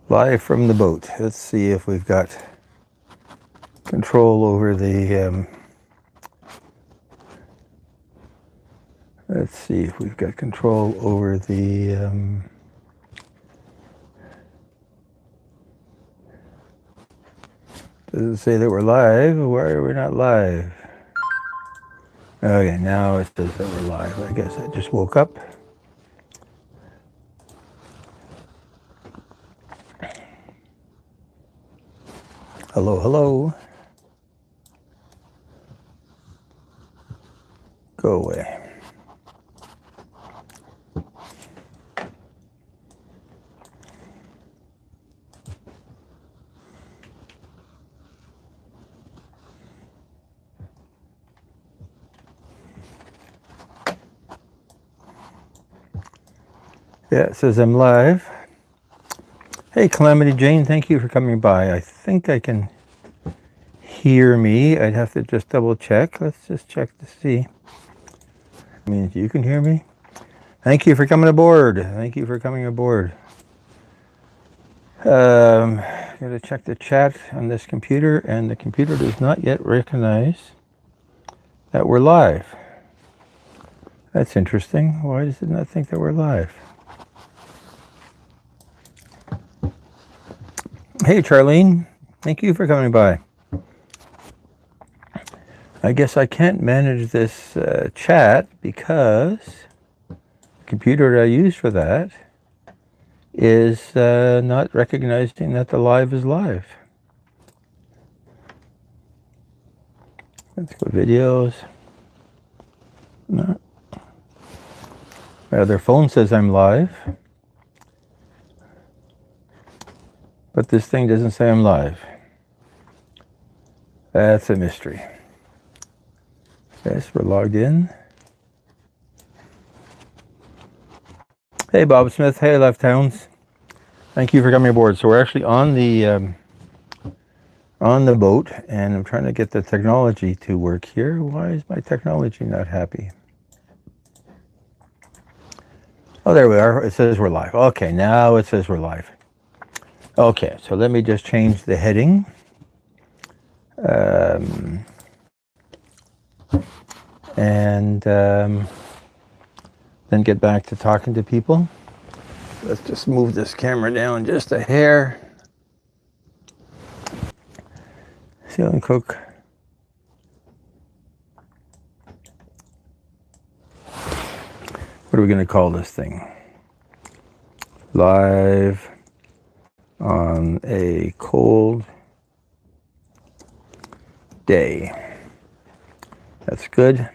Live from the boat. Let's see if we've got control over the. Let's see if we've got control over the. Does it say that we're live? Why are we not live? Okay, now it says that we're live. I guess I just woke up. Hello, hello. Go away. Yeah, it says I'm live. Hey, Calamity Jane, thank you for coming by. I think I can hear me. I'd have to just double check. Let's just check to see. I mean, if you can hear me. Thank you for coming aboard. Thank you for coming aboard. Gotta check the chat on this computer, and the computer does not yet recognize that we're live. That's interesting. Why does it not think that we're live? Hey, Charlene. Thank you for coming by. I guess I can't manage this chat because the computer that I use for that is not recognizing that the live is live. Let's go videos. No. My other phone says I'm live, but this thing doesn't say I'm live. That's a mystery. Yes, we're logged in. Hey, Bob Smith. Hey, Left Hounds. Thank you for coming aboard. So we're actually on the boat, and I'm trying to get the technology to work here. Why is my technology not happy? Oh, there we are. It says we're live. Okay, now it says we're live. Okay, so let me just change the heading. And then get back to talking to people. Let's just move this camera down just a hair. Ceiling Cook. What are we going to call this thing? Live on a cold day. That's good.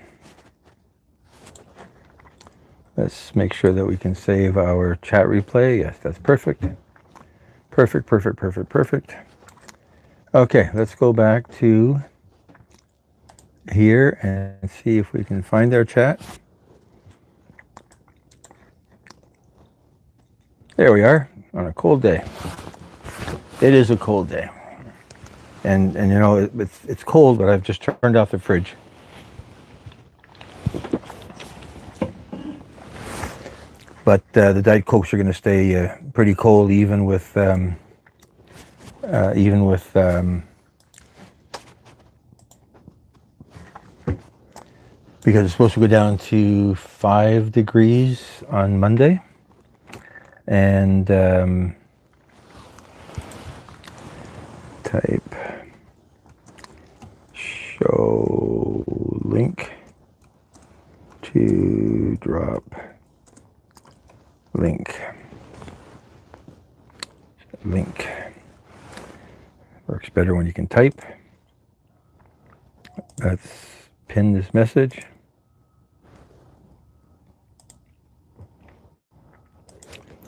Let's make sure that we can save our chat replay. Yes, that's perfect. Perfect, perfect, perfect, perfect. Okay, let's go back to here and see if we can find our chat. There we are, on a cold day. It is a cold day. And you know, it's cold, but I've just turned off the fridge. But the Diet Cokes are going to stay pretty cold, even with because it's supposed to go down to 5 degrees on Monday, and type show link to drop. Link works better when you can type. Let's pin this message.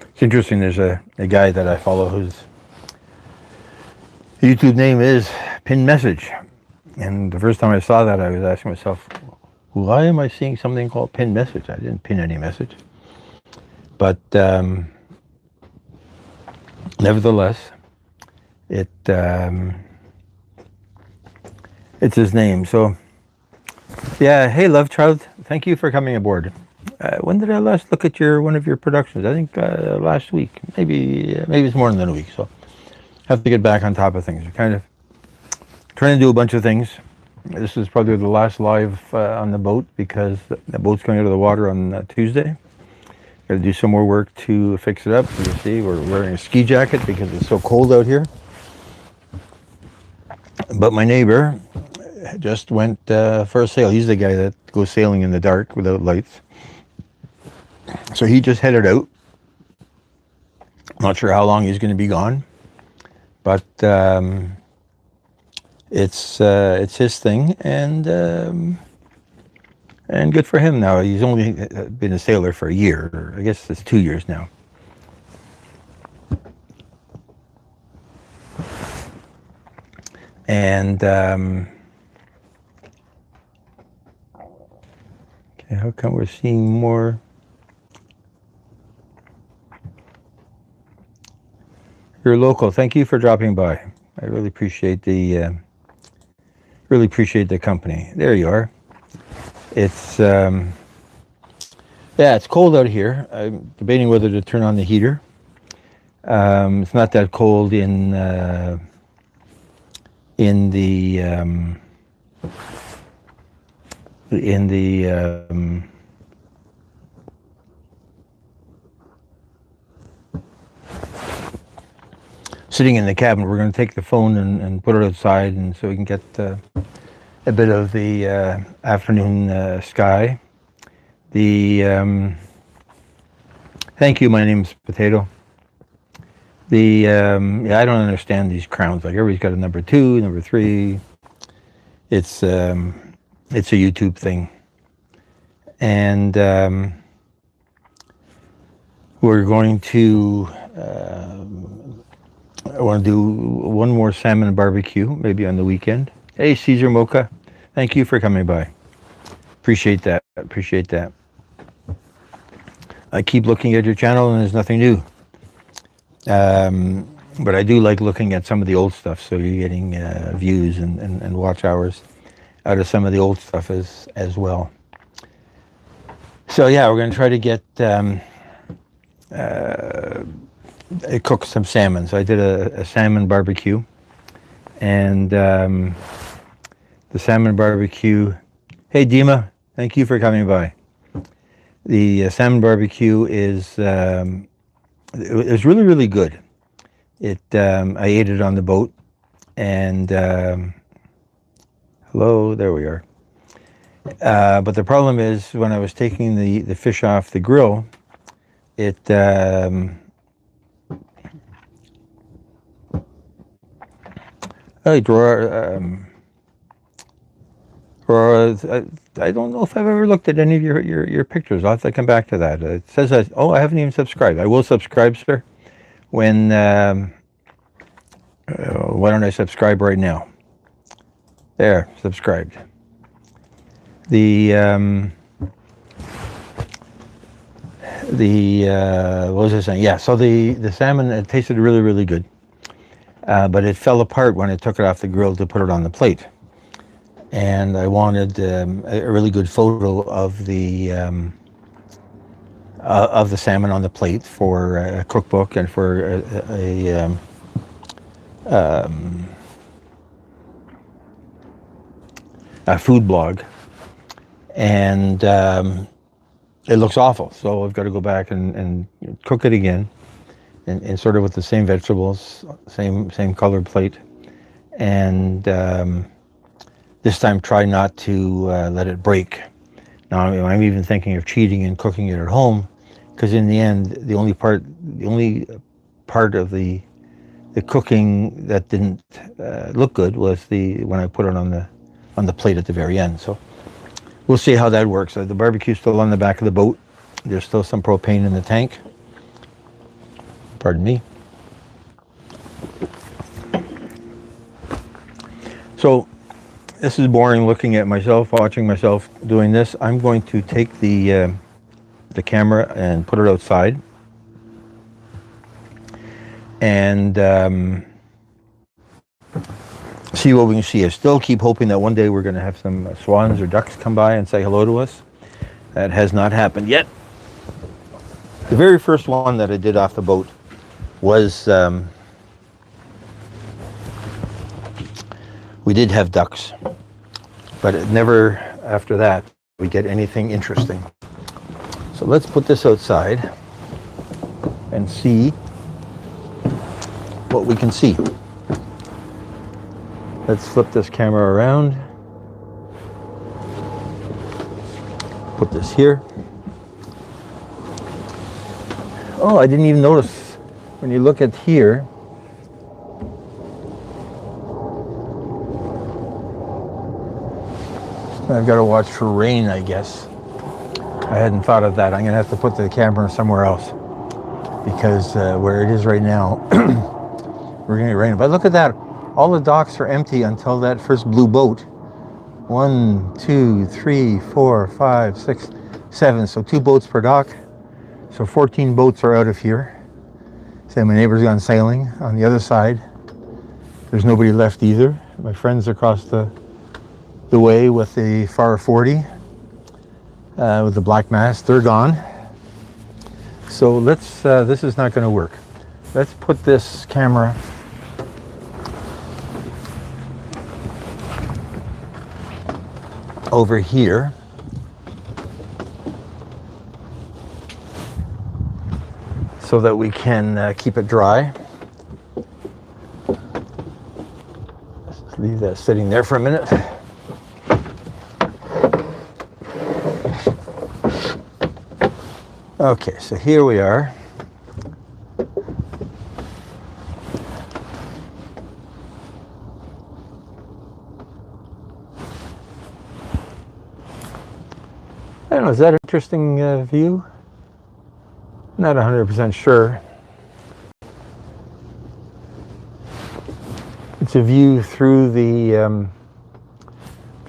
It's interesting, there's a guy that I follow whose YouTube name is Pin Message, and the first time I saw that I was asking myself, why am I seeing something called Pin Message? I didn't pin any message. But nevertheless, it's his name. So, yeah. Hey, Love Child, thank you for coming aboard. when did I last look at one of your productions? I think last week. Maybe it's more than a week. So have to get back on top of things. We're kind of trying to do a bunch of things. This is probably the last live on the boat because the boat's going out of the water on Tuesday. Got to do some more work to fix it up. You see, we're wearing a ski jacket because it's so cold out here. But my neighbor just went for a sail. He's the guy that goes sailing in the dark without lights. So he just headed out. Not sure how long he's going to be gone, but it's his thing, and good for him. Now he's only been a sailor for a year, or I guess it's 2 years now. And okay, how come we're seeing more? You're local. Thank you for dropping by. I really appreciate the company. There you are. It's yeah, it's cold out here. I'm debating whether to turn on the heater. It's not that cold in the sitting in the cabin. We're going to take the phone and put it outside, and so we can get a bit of the afternoon sky. Thank you. My name's Potato. Yeah, I don't understand these crowns. Like everybody's got a number 2, number 3. It's a YouTube thing, and we're going to. I want to do one more salmon barbecue, maybe on the weekend. Hey, Caesar Mocha, thank you for coming by. Appreciate that. I keep looking at your channel and there's nothing new. But I do like looking at some of the old stuff, so you're getting views and watch hours out of some of the old stuff as well. So yeah, we're going to try to get cook some salmon. So I did a salmon barbecue, and the salmon barbecue. Hey Dima, thank you for coming by. The salmon barbecue is it was really good. I ate it on the boat, and hello, there we are. But the problem is when I was taking the fish off the grill, it hey, Dora, I don't know if I've ever looked at any of your pictures. I'll have to come back to that. It says that, I haven't even subscribed. I will subscribe, sir. When, why don't I subscribe right now? There, subscribed. What was I saying? Yeah, so the salmon, it tasted really good. But it fell apart when I took it off the grill to put it on the plate. And I wanted a really good photo of the salmon on the plate for a cookbook and for a food blog. And it looks awful, so I've got to go back and cook it again. And sort of with the same vegetables, same colored plate, and this time try not to let it break. Now I'm even thinking of cheating and cooking it at home, because in the end, the only part of the cooking that didn't look good was when I put it on the plate at the very end. So we'll see how that works. The barbecue's still on the back of the boat. There's still some propane in the tank. Pardon me. So this is boring looking at myself, watching myself doing this. I'm going to take the camera and put it outside, and see what we can see. I still keep hoping that one day we're going to have some swans or ducks come by and say hello to us. That has not happened yet. The very first one that I did off the boat was, we did have ducks, but it never, after that, we get anything interesting. So let's put this outside and see what we can see. Let's flip this camera around. Put this here. Oh, I didn't even notice. When you look at here, I've got to watch for rain, I guess. I hadn't thought of that. I'm going to have to put the camera somewhere else because where it is right now, we're going to get rain. But look at that. All the docks are empty until that first blue boat. 1, 2, 3, 4, 5, 6, 7. So 2 boats per dock. So 14 boats are out of here. Say my neighbor's gone sailing. On the other side, there's nobody left either. My friends across the way with the FAR 40, with the black mast, they're gone. So let's, this is not going to work. Let's put this camera over here. So that we can keep it dry. Let's leave that sitting there for a minute. Okay, so here we are. I don't know, is that an interesting view? Not 100% sure. It's a view through the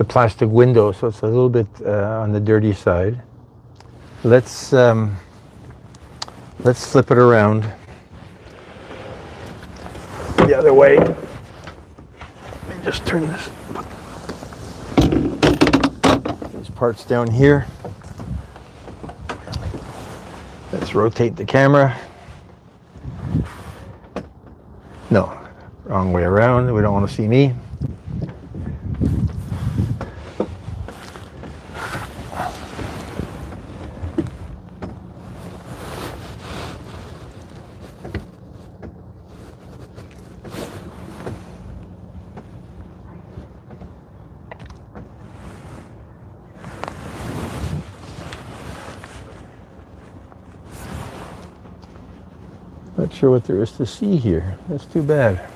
plastic window, so it's a little bit on the dirty side. Let's flip it around the other way. Let me just turn these parts down here. Let's rotate the camera. No, wrong way around. We don't want to see me. Not sure what there is to see here. That's too bad.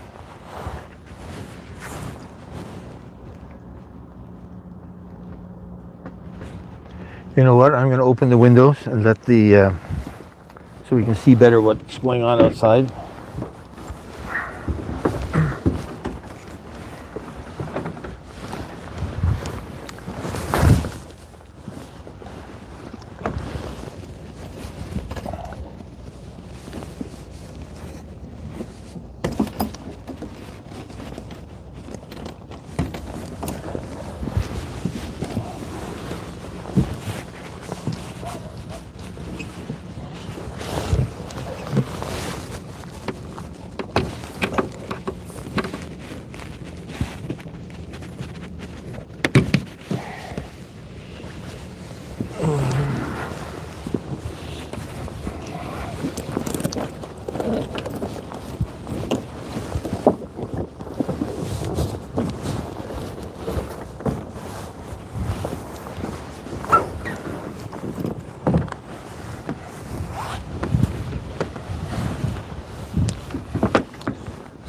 You know what? I'm going to open the windows and let the so we can see better what's going on outside.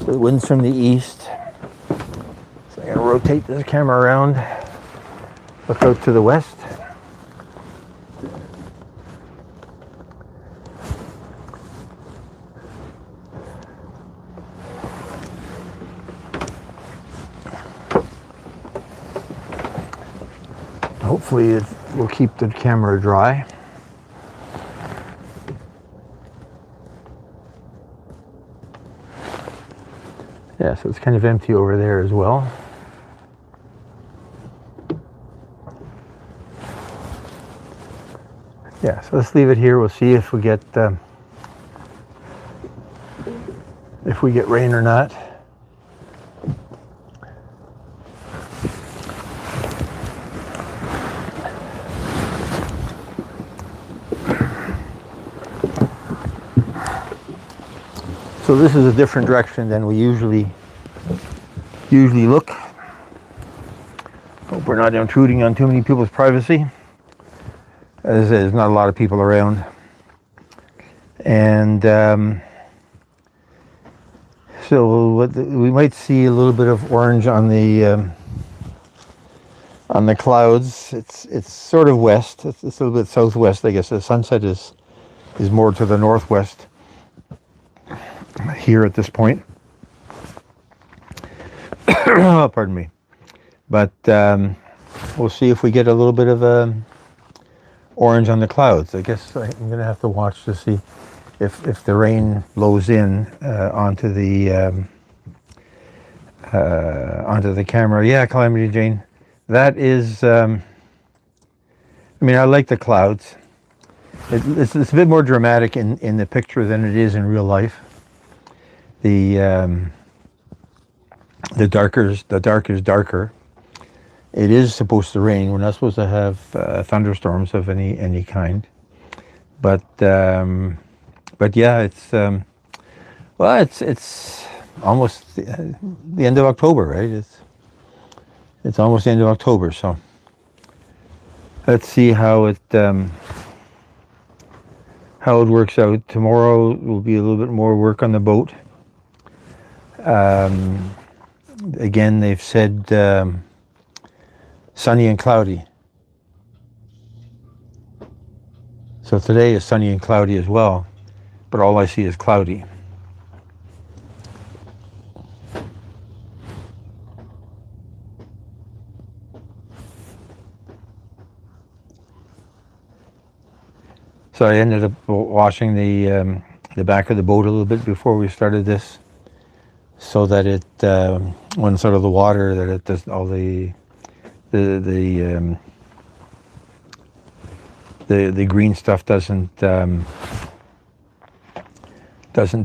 The wind's from the east, so I'm going to rotate this camera around, look out to the west. Hopefully it will keep the camera dry. Yeah, so it's kind of empty over there as well. Yeah, Yeah, so let's leave it here. We'll see if we get rain or not. So this is a different direction than we usually look. Hope we're not intruding on too many people's privacy, as there's not a lot of people around. And so we might see a little bit of orange on the clouds. It's sort of west. It's a little bit southwest, I guess. The sunset is more to the northwest here at this point. Pardon me. But we'll see if we get a little bit of orange on the clouds. I guess I'm going to have to watch to see if the rain blows in onto the camera. Yeah, Calamity Jane. That is, I mean, I like the clouds. It's a bit more dramatic in the picture than it is in real life. The dark is darker. It is supposed to rain. We're not supposed to have thunderstorms of any kind. But yeah, it's it's almost the end of October, right? It's almost the end of October, so let's see how it works out. Tomorrow will be a little bit more work on the boat. Again, they've said sunny and cloudy. So today is sunny and cloudy as well, but all I see is cloudy. So I ended up washing the back of the boat a little bit before we started this, so that it, when sort of the water, that it does all the green stuff doesn't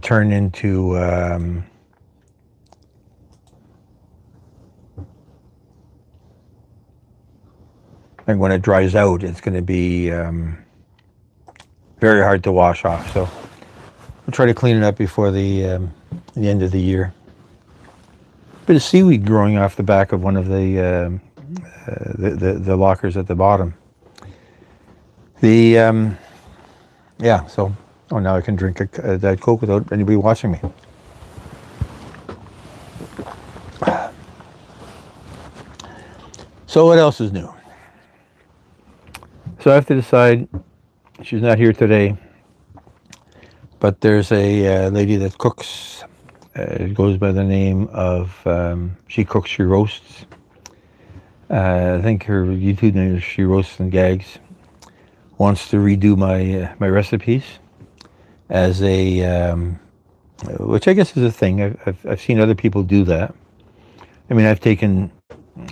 turn into like when it dries out, it's going to be very hard to wash off. So we'll try to clean it up before the end of the year. Bit of seaweed growing off the back of one of the lockers at the bottom. Yeah. So now I can drink a Diet Coke without anybody watching me. So what else is new? So I have to decide. She's not here today, but there's a lady that cooks. It goes by the name of She Cooks, She Roasts. I think her YouTube name is She Roasts and Gags. Wants to redo my recipes as a, which I guess is a thing. I've seen other people do that. I mean, I've taken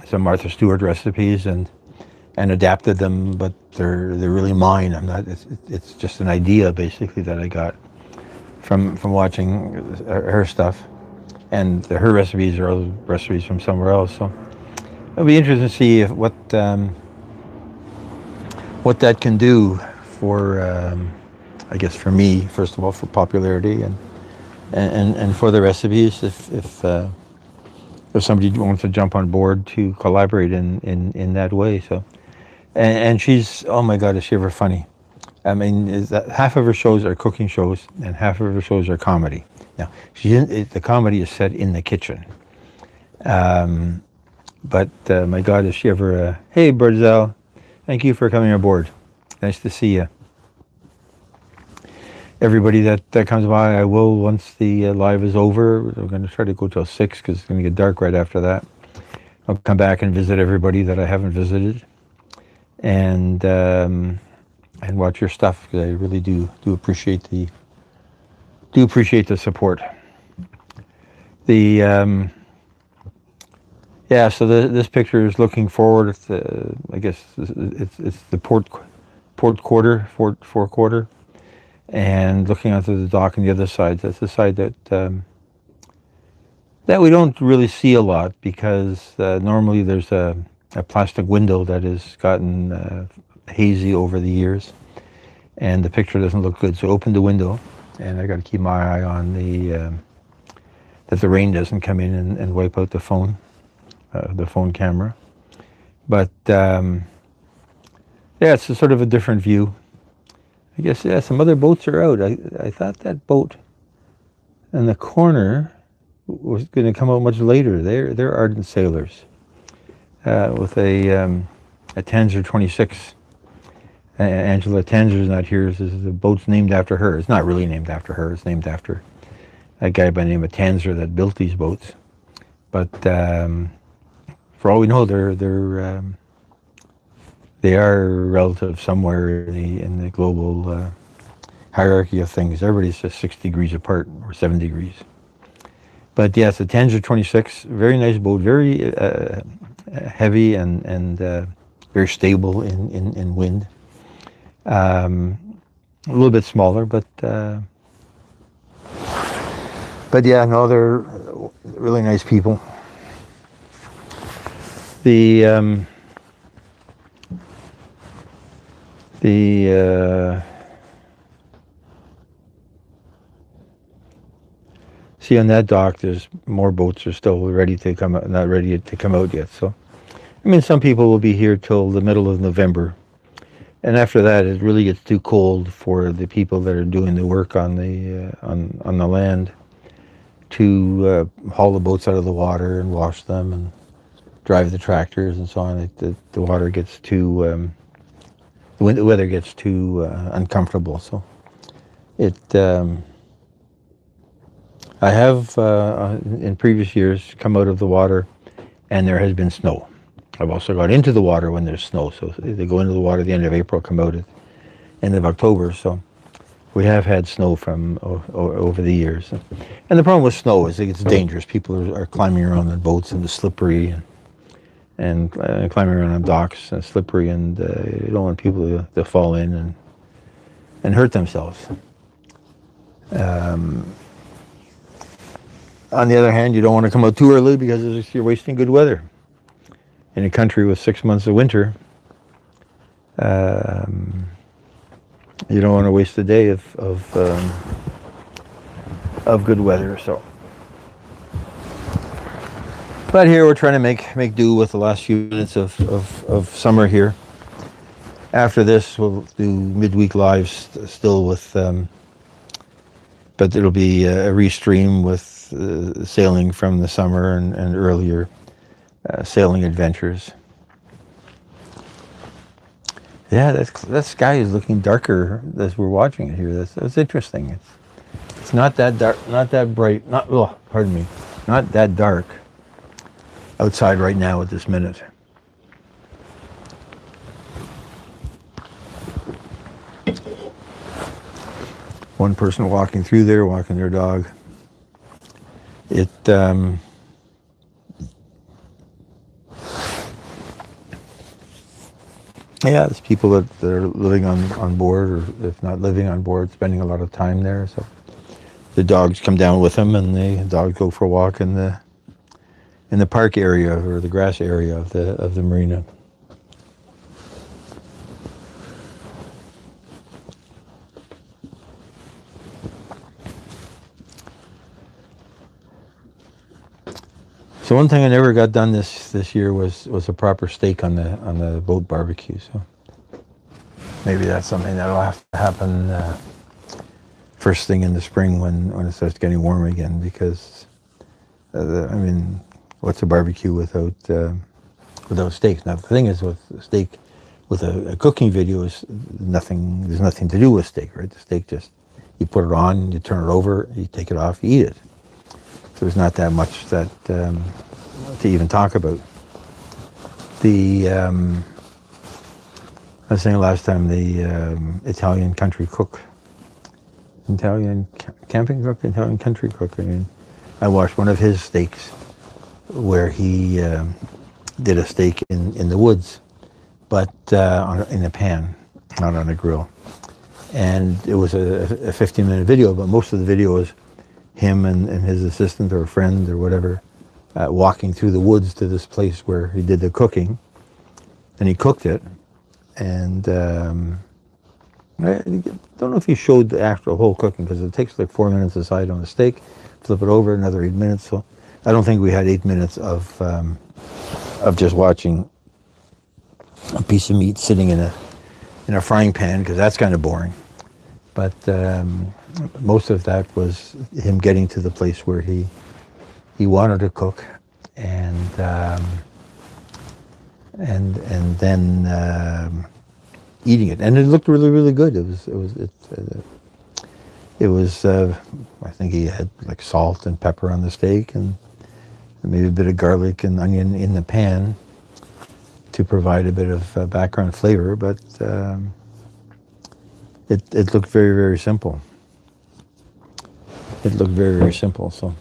some Martha Stewart recipes and adapted them, but they're really mine. I'm not. It's just an idea basically that I got from watching her stuff, and her recipes are other recipes from somewhere else. So it'll be interesting to see what that can do for, I guess, for me first of all, for popularity and for the recipes. If somebody wants to jump on board to collaborate in that way. So. And she's, oh my God, is she ever funny? I mean, is that half of her shows are cooking shows and half of her shows are comedy. Now, the comedy is set in the kitchen. But my God, is she ever, hey, Birdzell, thank you for coming aboard. Nice to see you. Everybody that comes by, I will, once the live is over, we're going to try to go till 6 because it's going to get dark right after that. I'll come back and visit everybody that I haven't visited. And watch your stuff, because I really do appreciate the support. The yeah, so this picture is looking forward. I guess it's the port port quarter, fore quarter, and looking onto the dock on the other side. That's the side that we don't really see a lot because normally there's a plastic window that has gotten hazy over the years, and the picture doesn't look good. So open the window, and I got to keep my eye on that the rain doesn't come in and wipe out the phone camera. But yeah, it's a sort of a different view. I guess, yeah, some other boats are out. I thought that boat in the corner was going to come out much later. They're ardent sailors with a Tanzer 26. Angela Tanzer's not here. The boat's named after her. It's not really named after her. It's named after a guy by the name of Tanzer that built these boats. But for all we know, they are relative somewhere in the global hierarchy of things. Everybody's just 6 degrees apart or 7 degrees. But yes, the Tanzer 26, very nice boat, very heavy and very stable in wind. A little bit smaller, but yeah, no, they're really nice people. The see, on that dock, there's more boats are still ready to come out, not ready to come out yet. So, I mean, some people will be here till the middle of November, and after that, it really gets too cold for the people that are doing the work on the land to haul the boats out of the water and wash them and drive the tractors and so on. The water gets too the weather gets too uncomfortable. So it. I have in previous years come out of the water, and there has been snow. I've also got into the water when there's snow. So they go into the water at the end of April, come out at the end of October. So we have had snow from over the years. And the problem with snow is it's dangerous. People are climbing around on boats and it's slippery, and climbing around on docks and slippery, and you don't want people to fall in and hurt themselves. On the other hand, you don't want to come out too early because you're wasting good weather. In a country with 6 months of winter, you don't want to waste a day of good weather. So, but here we're trying to make do with the last few minutes of summer here. After this, we'll do midweek lives still with, but it'll be a restream with sailing from the summer and earlier sailing adventures. Yeah, that sky is looking darker as we're watching it here. That's interesting. It's not that dark, not that bright, not that dark outside right now at this minute. One person walking through there, walking their dog. Yeah, there's people that are living on board, or if not living on board, spending a lot of time there. So the dogs come down with them, and the dogs go for a walk in the park area or the grass area of the marina. So one thing I never got done this year was a proper steak on the boat barbecue. So maybe that's something that'll have to happen first thing in the spring when it starts getting warm again. Because I mean, what's a barbecue without steaks? Now the thing is, with steak, with a cooking video, is nothing. There's nothing to do with steak, right? The steak just, you put it on, you turn it over, you take it off, you eat it. So there's not that much that to even talk about. I was saying last time, the Italian country cook, Italian country cook. I mean, I watched one of his steaks where he did a steak in the woods, but in a pan, not on a grill. And it was a 15-minute video, but most of the video was him and his assistant or a friend or whatever walking through the woods to this place where he did the cooking. And he cooked it. And I don't know if he showed the actual whole cooking, because it takes like 4 minutes aside on a steak. Flip it over, another 8 minutes. So I don't think we had 8 minutes of just watching a piece of meat sitting in a frying pan, because that's kind of boring. But most of that was him getting to the place where he wanted to cook, and then eating it, and it looked really, really good. It was. I think he had like salt and pepper on the steak, and maybe a bit of garlic and onion in the pan to provide a bit of background flavor. But it looked very, very simple. It looked very, very simple. So.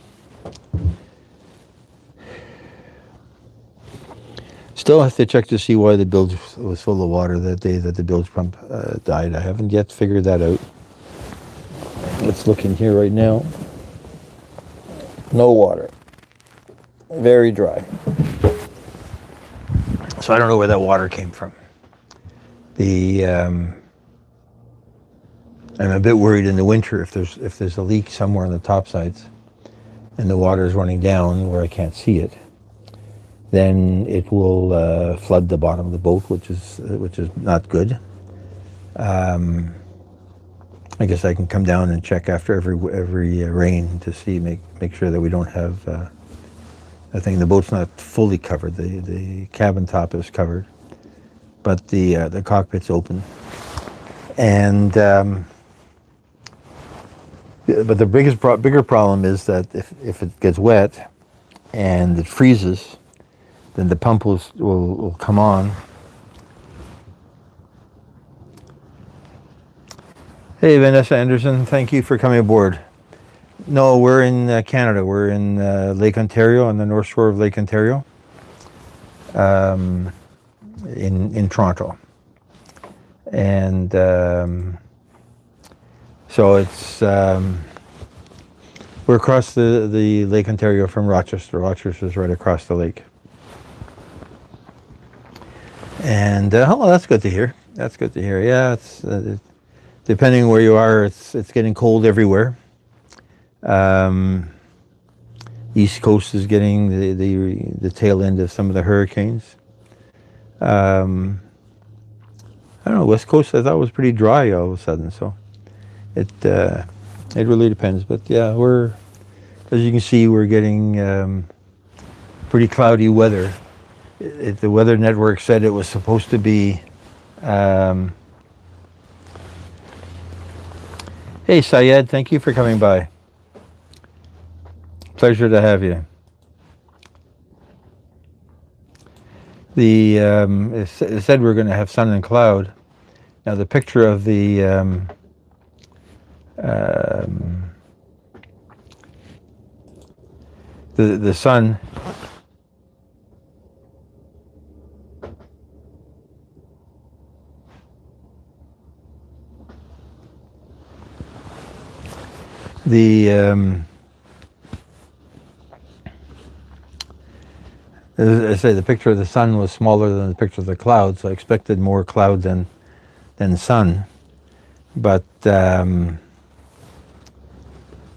Still have to check to see why the bilge was full of water that day that the bilge pump died. I haven't yet figured that out. Let's look in here right now. No water. Very dry. So I don't know where that water came from. I'm a bit worried in the winter if there's a leak somewhere on the top sides and the water is running down where I can't see it. Then it will flood the bottom of the boat, which is not good. I guess I can come down and check after every rain to see, make sure that we don't have a thing. The boat's not fully covered. The cabin top is covered, but the cockpit's open. And but the bigger problem is that if it gets wet and it freezes, then the pump will come on. Hey, Vanessa Anderson, thank you for coming aboard. No, we're in Canada. We're in Lake Ontario, on the north shore of Lake Ontario, in Toronto. And so it's we're across the Lake Ontario from Rochester. Rochester's right across the lake. And oh, that's good to hear. That's good to hear. Yeah, it's depending where you are, it's getting cold everywhere. East Coast is getting the tail end of some of the hurricanes. I don't know. West Coast I thought was pretty dry all of a sudden. So it really depends. But yeah, as you can see, we're getting pretty cloudy weather. The Weather Network said it was supposed to be. Hey, Syed, thank you for coming by. Pleasure to have you. It said we're going to have sun and cloud. Now the picture of the sun. As I say, the picture of the sun was smaller than the picture of the clouds, so I expected more cloud than sun. But I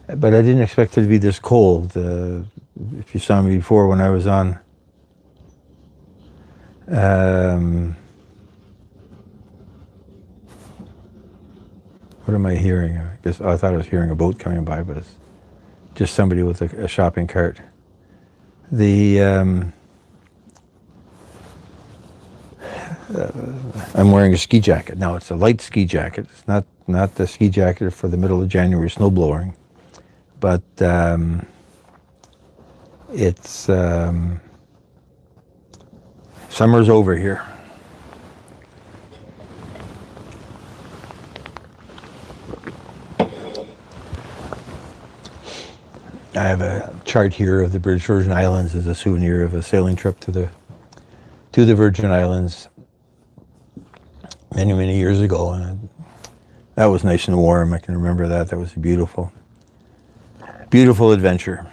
didn't expect it to be this cold. If you saw me before when I was on, what am I hearing? I thought I was hearing a boat coming by, but it's just somebody with a shopping cart. I'm wearing a ski jacket. Now it's a light ski jacket. It's not the ski jacket for the middle of January snowblowing, but it's summer's over here. I have a chart here of the British Virgin Islands as a souvenir of a sailing trip to the Virgin Islands many, many years ago. And that was nice and warm. I can remember that. That was a beautiful, beautiful adventure.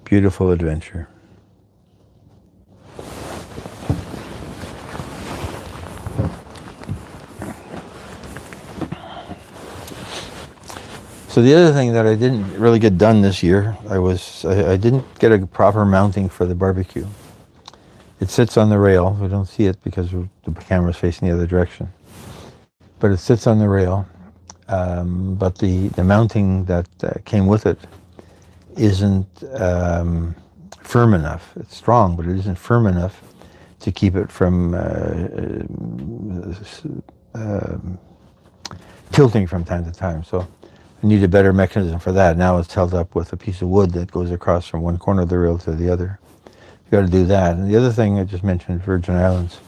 Beautiful adventure. So the other thing that I didn't really get done this year, I didn't get a proper mounting for the barbecue. It sits on the rail. We don't see it because the camera's facing the other direction. But it sits on the rail. But the mounting that came with it isn't firm enough. It's strong, but it isn't firm enough to keep it from tilting from time to time. So I need a better mechanism for that. Now it's held up with a piece of wood that goes across from one corner of the rail to the other. You got to do that. And the other thing I just mentioned, Virgin Islands,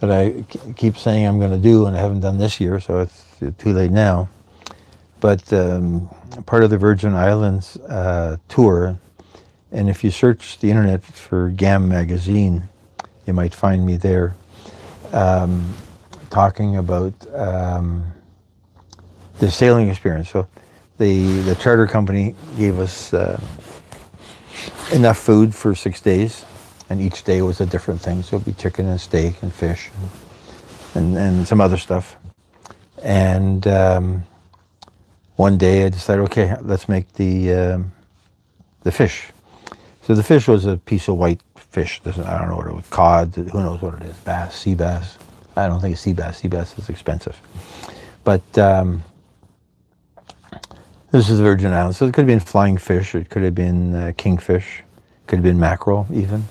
that I keep saying I'm going to do, and I haven't done this year, so it's too late now. But part of the Virgin Islands tour, and if you search the internet for GAM magazine, you might find me there talking about the sailing experience. So the charter company gave us enough food for 6 days, and each day was a different thing. So it'd be chicken and steak and fish and some other stuff. And one day I decided, okay, let's make the fish. So the fish was a piece of white fish. I don't know what it was, cod, who knows what it is, bass, sea bass. I don't think it's sea bass. Sea bass is expensive. But this is the Virgin Islands. So it could have been flying fish. It could have been kingfish. It could have been mackerel even.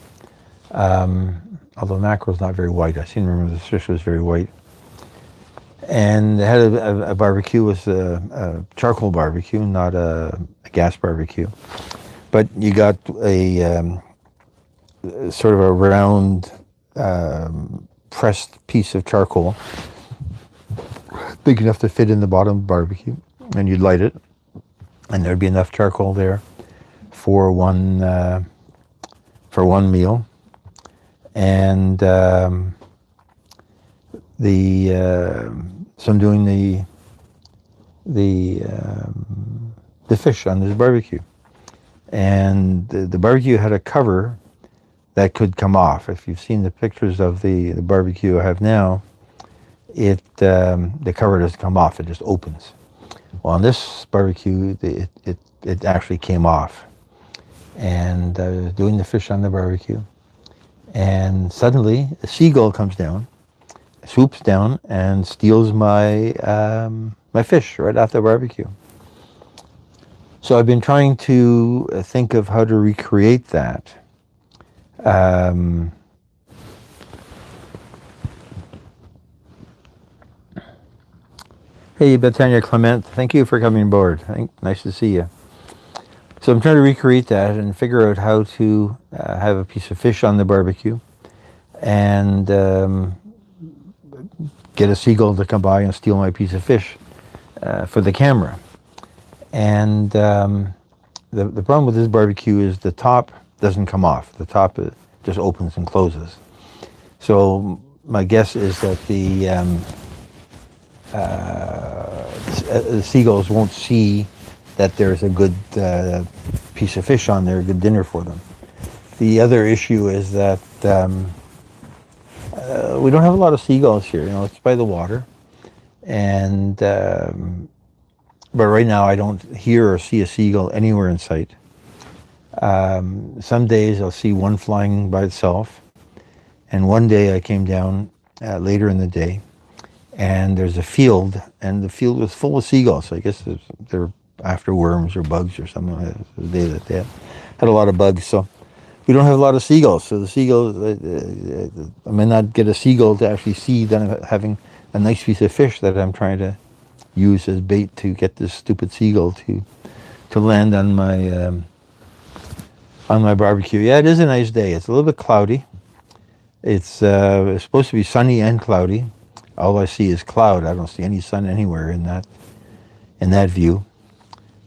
Although mackerel is not very white. I seem to remember this fish was very white. And they had a barbecue. It was a charcoal barbecue, not a gas barbecue. But you got a sort of a round pressed piece of charcoal, big enough to fit in the bottom of the barbecue, and you'd light it, and there'd be enough charcoal there for one meal. And so I'm doing the fish on this barbecue, and the barbecue had a cover that could come off. If you've seen the pictures of the barbecue I have now, the cover doesn't come off; it just opens. Well, on this barbecue, it actually came off, and I was doing the fish on the barbecue, and suddenly a seagull comes down, swoops down, and steals my my fish right off the barbecue. So I've been trying to think of how to recreate that. Hey, Betania Clement, thank you for coming aboard. Nice to see you. So I'm trying to recreate that and figure out how to have a piece of fish on the barbecue and get a seagull to come by and steal my piece of fish for the camera. And the problem with this barbecue is the top doesn't come off. The top just opens and closes. So my guess is that the seagulls won't see that there's a good piece of fish on there, a good dinner for them. The other issue is that we don't have a lot of seagulls here. You know, it's by the water, and but right now I don't hear or see a seagull anywhere in sight. Some days I'll see one flying by itself, and one day I came down later in the day, and there's a field, and the field was full of seagulls. So I guess they're after worms or bugs or something. The day that they had a lot of bugs, so we don't have a lot of seagulls. So the seagulls, I may not get a seagull to actually see then having a nice piece of fish that I'm trying to use as bait to get this stupid seagull to land on my barbecue. Yeah, it is a nice day. It's a little bit cloudy. It's supposed to be sunny and cloudy. All I see is cloud. I don't see any sun anywhere in that view.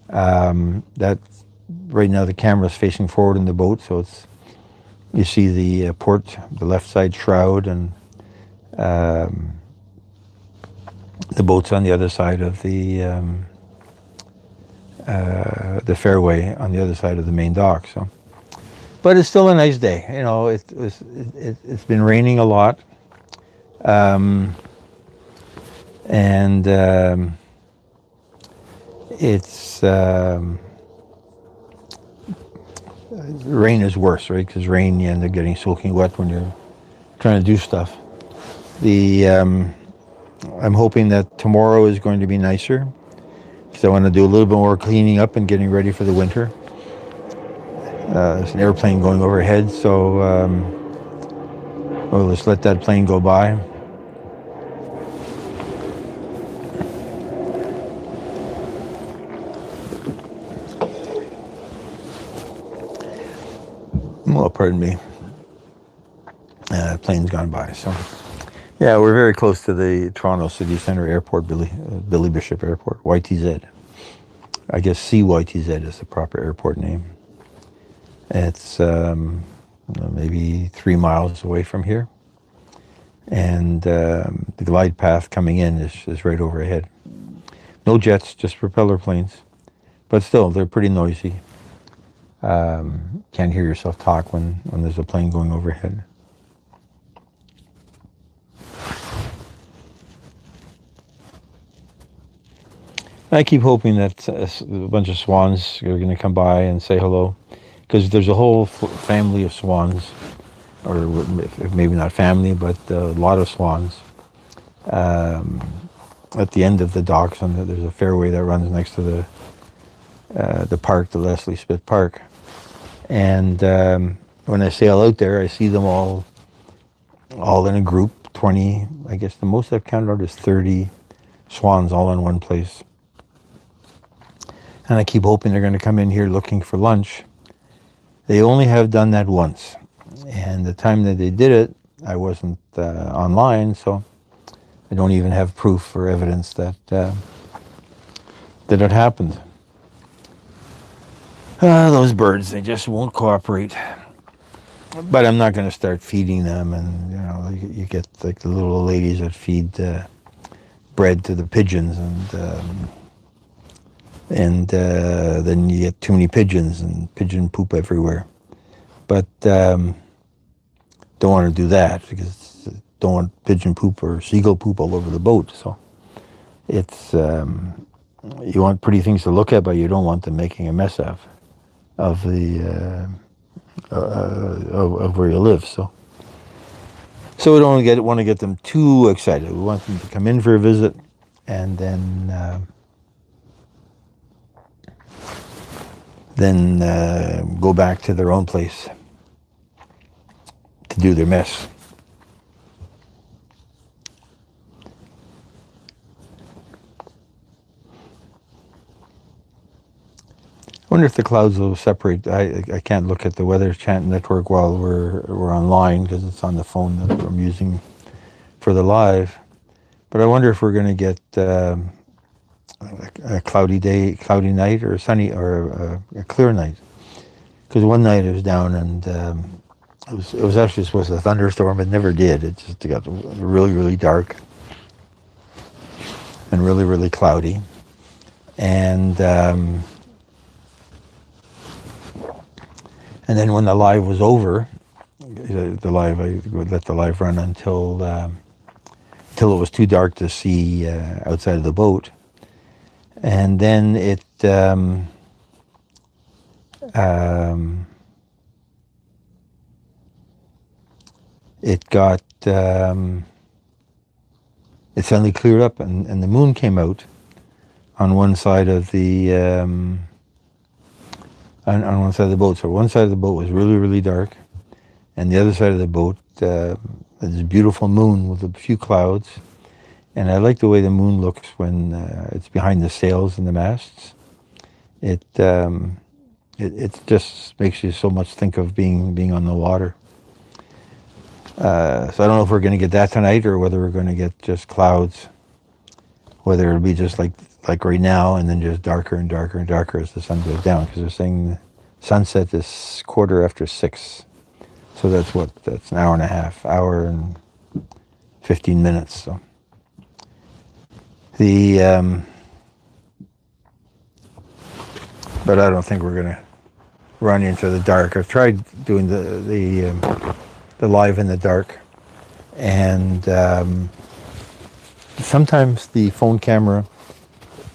That right now the camera's facing forward in the boat, so you see the port, the left side shroud, and the boat's on the other side of the fairway, on the other side of the main dock. So, but it's still a nice day. It's been raining a lot, and it's rain is worse, right? Because rain, you end up getting soaking wet when you're trying to do stuff. I'm hoping that tomorrow is going to be nicer, because I want to do a little bit more cleaning up and getting ready for the winter. There's an airplane going overhead, so we'll just let that plane go by. Well, pardon me. Plane's gone by, so. Yeah, we're very close to the Toronto City Centre Airport, Billy Bishop Airport, YTZ. I guess CYTZ is the proper airport name. It's maybe 3 miles away from here. And the glide path coming in is right overhead. No jets, just propeller planes. But still, they're pretty noisy. Can't hear yourself talk when there's a plane going overhead. I keep hoping that a bunch of swans are going to come by and say hello, because there's a whole family of swans, or maybe not family, but a lot of swans. At the end of the docks, there's a fairway that runs next to the park, the Leslie Smith Park. And when I sail out there, I see them all in a group, 20, I guess the most I've counted out is 30 swans all in one place. And I keep hoping they're going to come in here looking for lunch. They only have done that once. And the time that they did it, I wasn't online, so I don't even have proof or evidence that it happened. Those birds, they just won't cooperate. But I'm not going to start feeding them, and you get like the little ladies that feed bread to the pigeons, and then you get too many pigeons and pigeon poop everywhere. But don't want to do that, because don't want pigeon poop or seagull poop all over the boat. So it's you want pretty things to look at, but you don't want them making a mess of the of where you live. So we don't want to get them too excited. We want them to come in for a visit, and then go back to their own place to do their mess. I wonder if the clouds will separate. I can't look at the Weather Channel network while we're online, because it's on the phone that I'm using for the live. But I wonder if we're going to get a cloudy day, cloudy night, or a sunny, or a clear night. Because one night it was down, and it was actually supposed to thunderstorm. It never did. It just got really, really dark and really, really cloudy. And then when the live was over, I would let the live run until it was too dark to see outside of the boat. And then it got it suddenly cleared up, and the moon came out on one side of the on one side of the boat. So one side of the boat was really, really dark, and the other side of the boat, this beautiful moon with a few clouds. And I like the way the moon looks when it's behind the sails and the masts. It just makes you so much think of being on the water. So I don't know if we're going to get that tonight, or whether we're going to get just clouds. Whether it'll be just like right now, and then just darker and darker and darker as the sun goes down. Because they're saying sunset is 6:15. So that's an hour and a half, hour and 15 minutes. So but I don't think we're gonna run into the dark. I've tried doing the live in the dark, and sometimes the phone camera,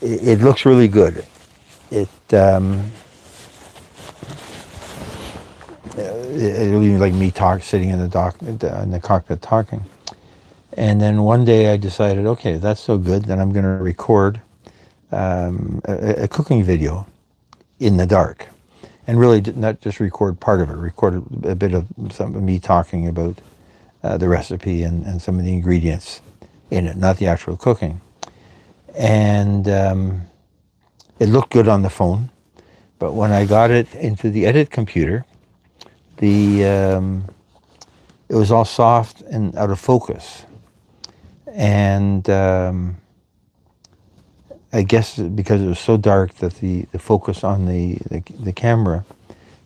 it looks really good. It'll be like me sitting in the cockpit talking. And then one day I decided, okay, that's so good, then I'm going to record a cooking video in the dark, and really not just record part of it, record a bit of some of me talking about the recipe and some of the ingredients in it, not the actual cooking. And it looked good on the phone, but when I got it into the edit computer, it was all soft and out of focus. And I guess because it was so dark that the focus on the camera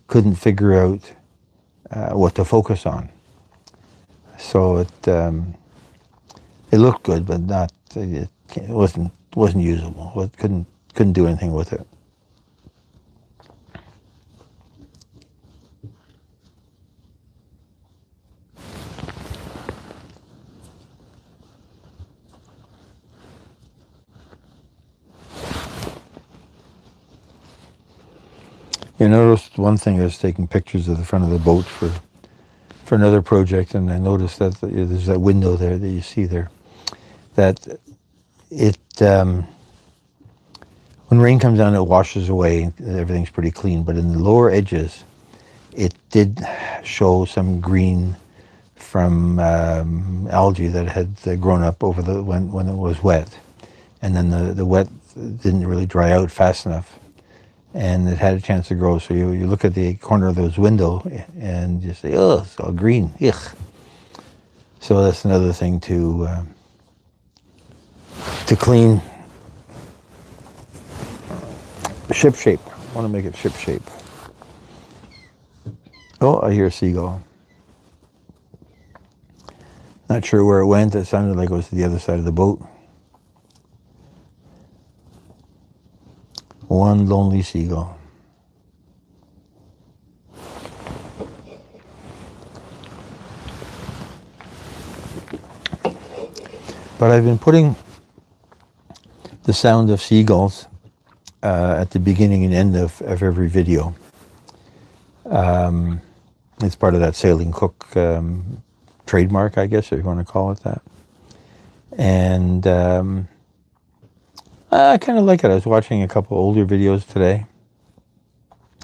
couldn't figure out what to focus on. So it looked good, but it wasn't usable. It couldn't do anything with it. You noticed one thing, I was taking pictures of the front of the boat for another project, and I noticed that there's that window there that you see there, that it, when rain comes down, it washes away, everything's pretty clean, but in the lower edges, it did show some green from algae that had grown up over when it was wet, and then the wet didn't really dry out fast enough, and it had a chance to grow. So you look at the corner of those window and you say, oh, it's all green. Ugh. So that's another thing to clean. Ship shape. I want to make it ship shape. Oh, I hear a seagull. Not sure where it went. It sounded like it was to the other side of the boat. One lonely seagull. But I've been putting the sound of seagulls at the beginning and end of every video. It's part of that Sailing Cook trademark, I guess, if you want to call it that. And I kind of like it. I was watching a couple older videos today.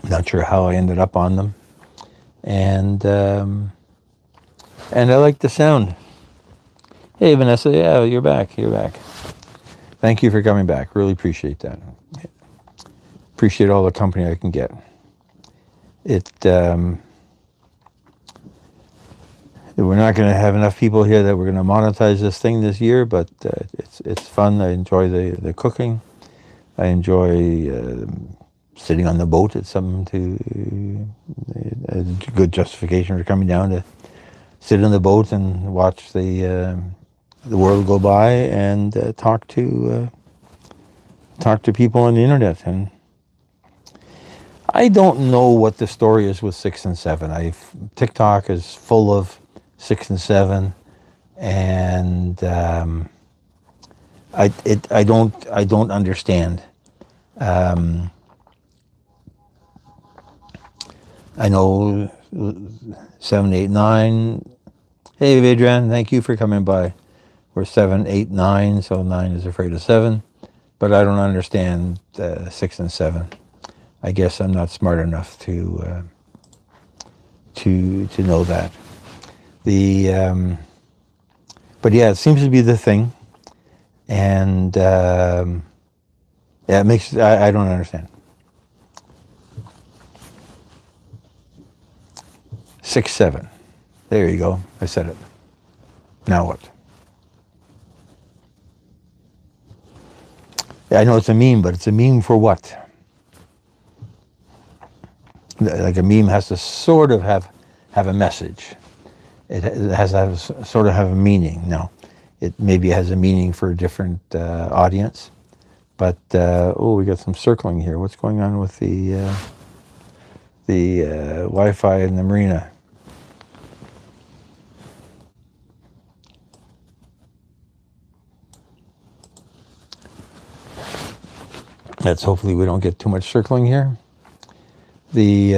Not sure how I ended up on them. And I like the sound. Hey, Vanessa, yeah, you're back. Thank you for coming back. Really appreciate that. Appreciate all the company I can get. We're not going to have enough people here that we're going to monetize this thing this year, but it's fun. I enjoy the cooking. I enjoy sitting on the boat. It's something a good justification for coming down to sit on the boat and watch the world go by and talk to people on the internet. And I don't know what the story is with 6 and 7. TikTok is full of 6 and 7, and I don't understand. I know 7, 8, 9. Hey, Vidran, thank you for coming by. We're 7, 8, 9, so 9 is afraid of 7, but I don't understand 6 and 7. I guess I'm not smart enough to know that. But yeah, it seems to be the thing, and yeah, it makes I don't understand. 6, 7. There you go. I said it. Now what? Yeah, I know it's a meme, but it's a meme for what? like a meme has to sort of have a message. It has to have sort of have a meaning. Now, it maybe has a meaning for a different audience, but oh, we got some circling here. What's going on with the Wi-Fi in the marina? Let's hopefully we don't get too much circling here. The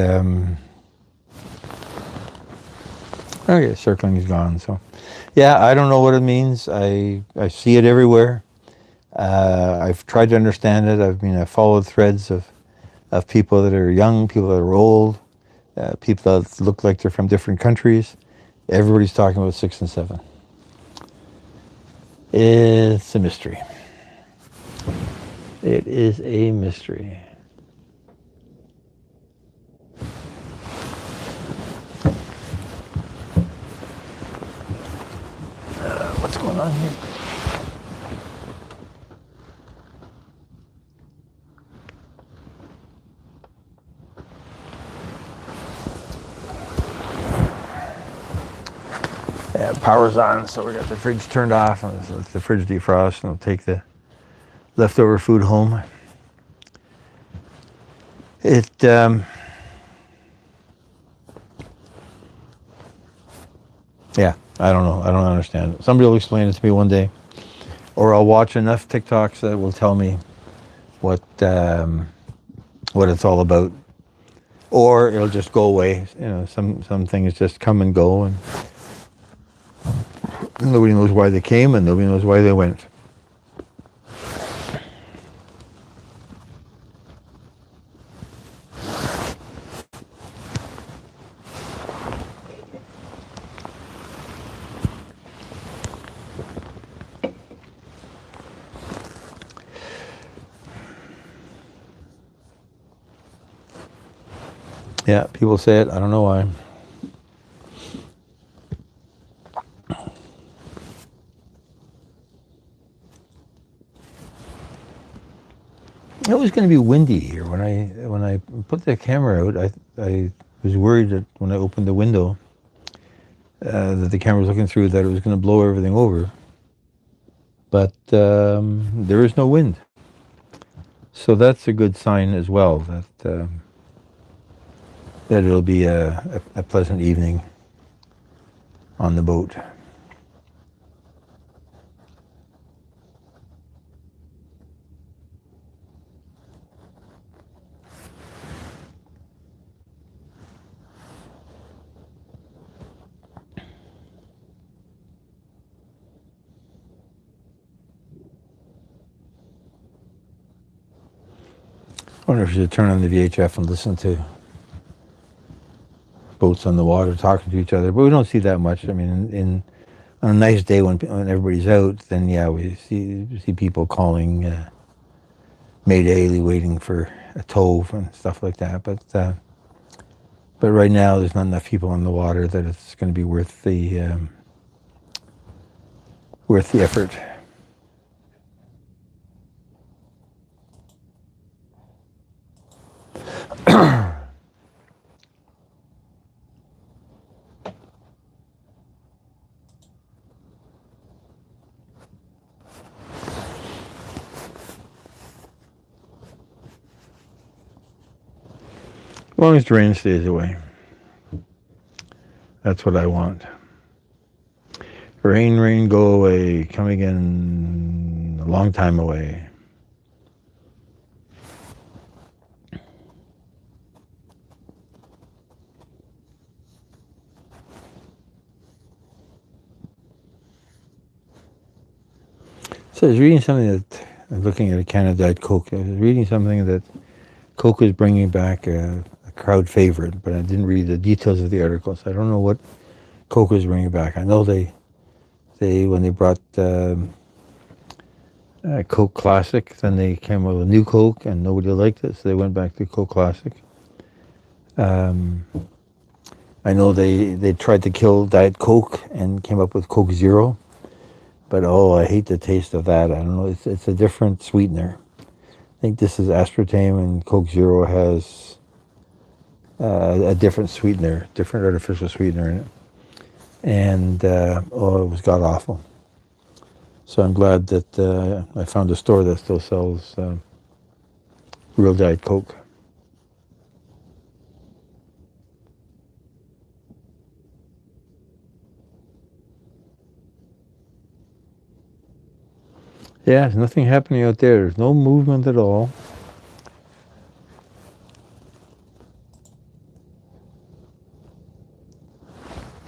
okay, circling is gone. So, yeah, I don't know what it means. I see it everywhere. I've tried to understand it. I followed threads of people that are young, people that are old, people that look like they're from different countries. Everybody's talking about 6 and 7. It's a mystery. It is a mystery. What's going on here? Yeah, power's on, so we got the fridge turned off, and let the fridge defrost, and we'll take the leftover food home. It yeah, I don't know. I don't understand it. Somebody will explain it to me one day, or I'll watch enough TikToks that will tell me what it's all about, or it'll just go away. Some things just come and go, and nobody knows why they came, and nobody knows why they went. Yeah, people say it. I don't know why. It was going to be windy here when I put the camera out. I was worried that when I opened the window that the camera was looking through, that it was going to blow everything over. But there is no wind, so that's a good sign as well that it'll be a pleasant evening on the boat. I wonder if you should turn on the VHF and listen to boats on the water talking to each other, but we don't see that much. I mean, on a nice day when everybody's out, then yeah, we see people calling Mayday, waiting for a tow and stuff like that. But right now, there's not enough people on the water that it's going to be worth the effort. As long as the rain stays away. That's what I want. Rain, rain, go away. Come again a long time away. So I was reading something that, I'm looking at a can of Diet Coke. I was reading something that Coke is bringing back a crowd favorite, but I didn't read the details of the article, so I don't know what Coke is bringing back. I know they when they brought Coke Classic, then they came with a new Coke, and nobody liked it, so they went back to Coke Classic. I know they tried to kill Diet Coke and came up with Coke Zero, but I hate the taste of that. I don't know, it's a different sweetener. I think this is aspartame, and Coke Zero has a different sweetener, different artificial sweetener in it. And it was god awful. So I'm glad that I found a store that still sells real Diet Coke. Yeah, there's nothing happening out there. There's no movement at all.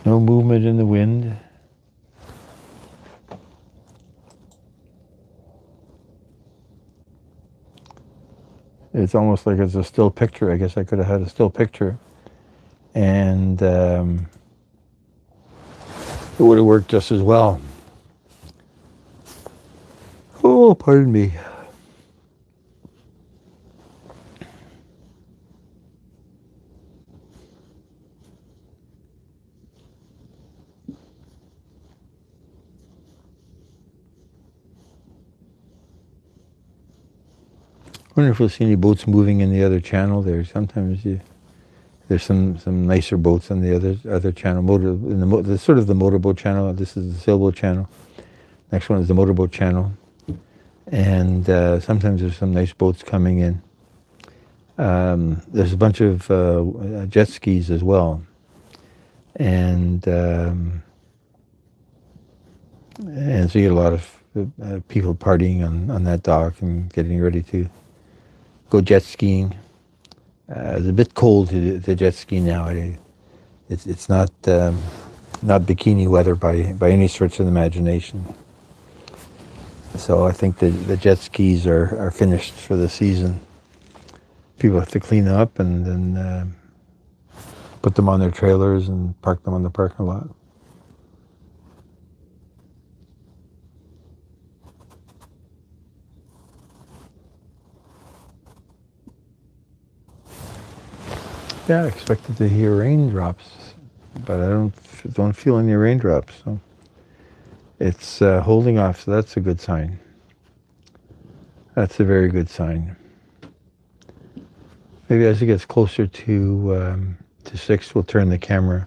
No movement in the wind. It's almost like it's a still picture. I guess I could have had a still picture, and it would have worked just as well. Oh, pardon me. I wonder if we'll see any boats moving in the other channel there. Sometimes there's some nicer boats on the other channel. The sort of the motorboat channel. This is the sailboat channel. Next one is the motorboat channel. And sometimes there's some nice boats coming in. There's a bunch of jet skis as well. And so you get a lot of people partying on that dock and getting ready to go jet skiing. It's a bit cold to jet ski now. It's not bikini weather by any stretch of the imagination. So I think the jet skis are finished for the season. People have to clean up and then put them on their trailers and park them on the parking lot. Yeah, I expected to hear raindrops, but I don't feel any raindrops. So it's holding off. So that's a good sign. That's a very good sign. Maybe as it gets closer to 6, we'll turn the camera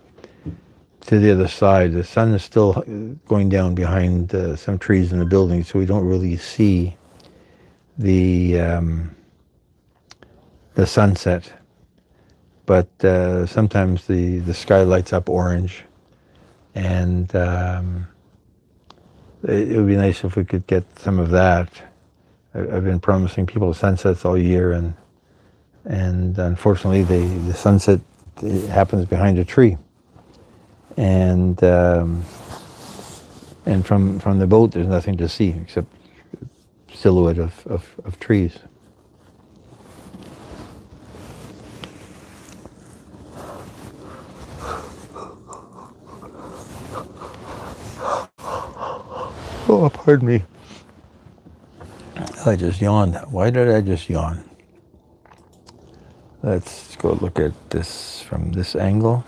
to the other side. The sun is still going down behind some trees in the building, so we don't really see the sunset. But sometimes the sky lights up orange, and it would be nice if we could get some of that. I've been promising people sunsets all year, and unfortunately the sunset happens behind a tree, and from the boat there's nothing to see except silhouette of trees. Oh, pardon me. I just yawned. Why did I just yawn? Let's go look at this from this angle.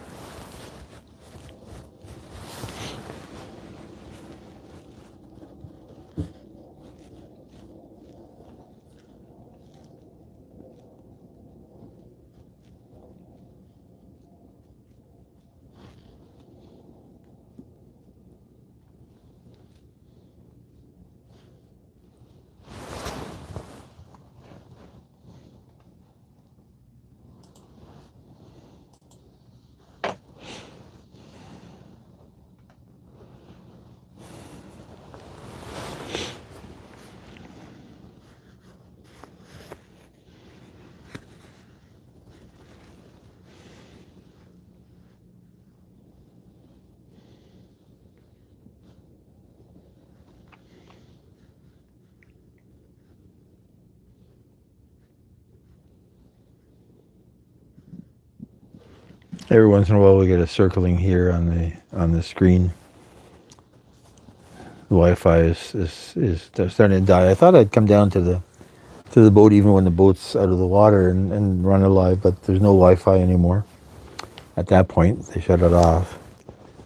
Every once in a while we get a circling here on the screen. The Wi-Fi is starting to die. I thought I'd come down to the boat even when the boat's out of the water and run it live, but there's no Wi-Fi anymore. At that point, they shut it off.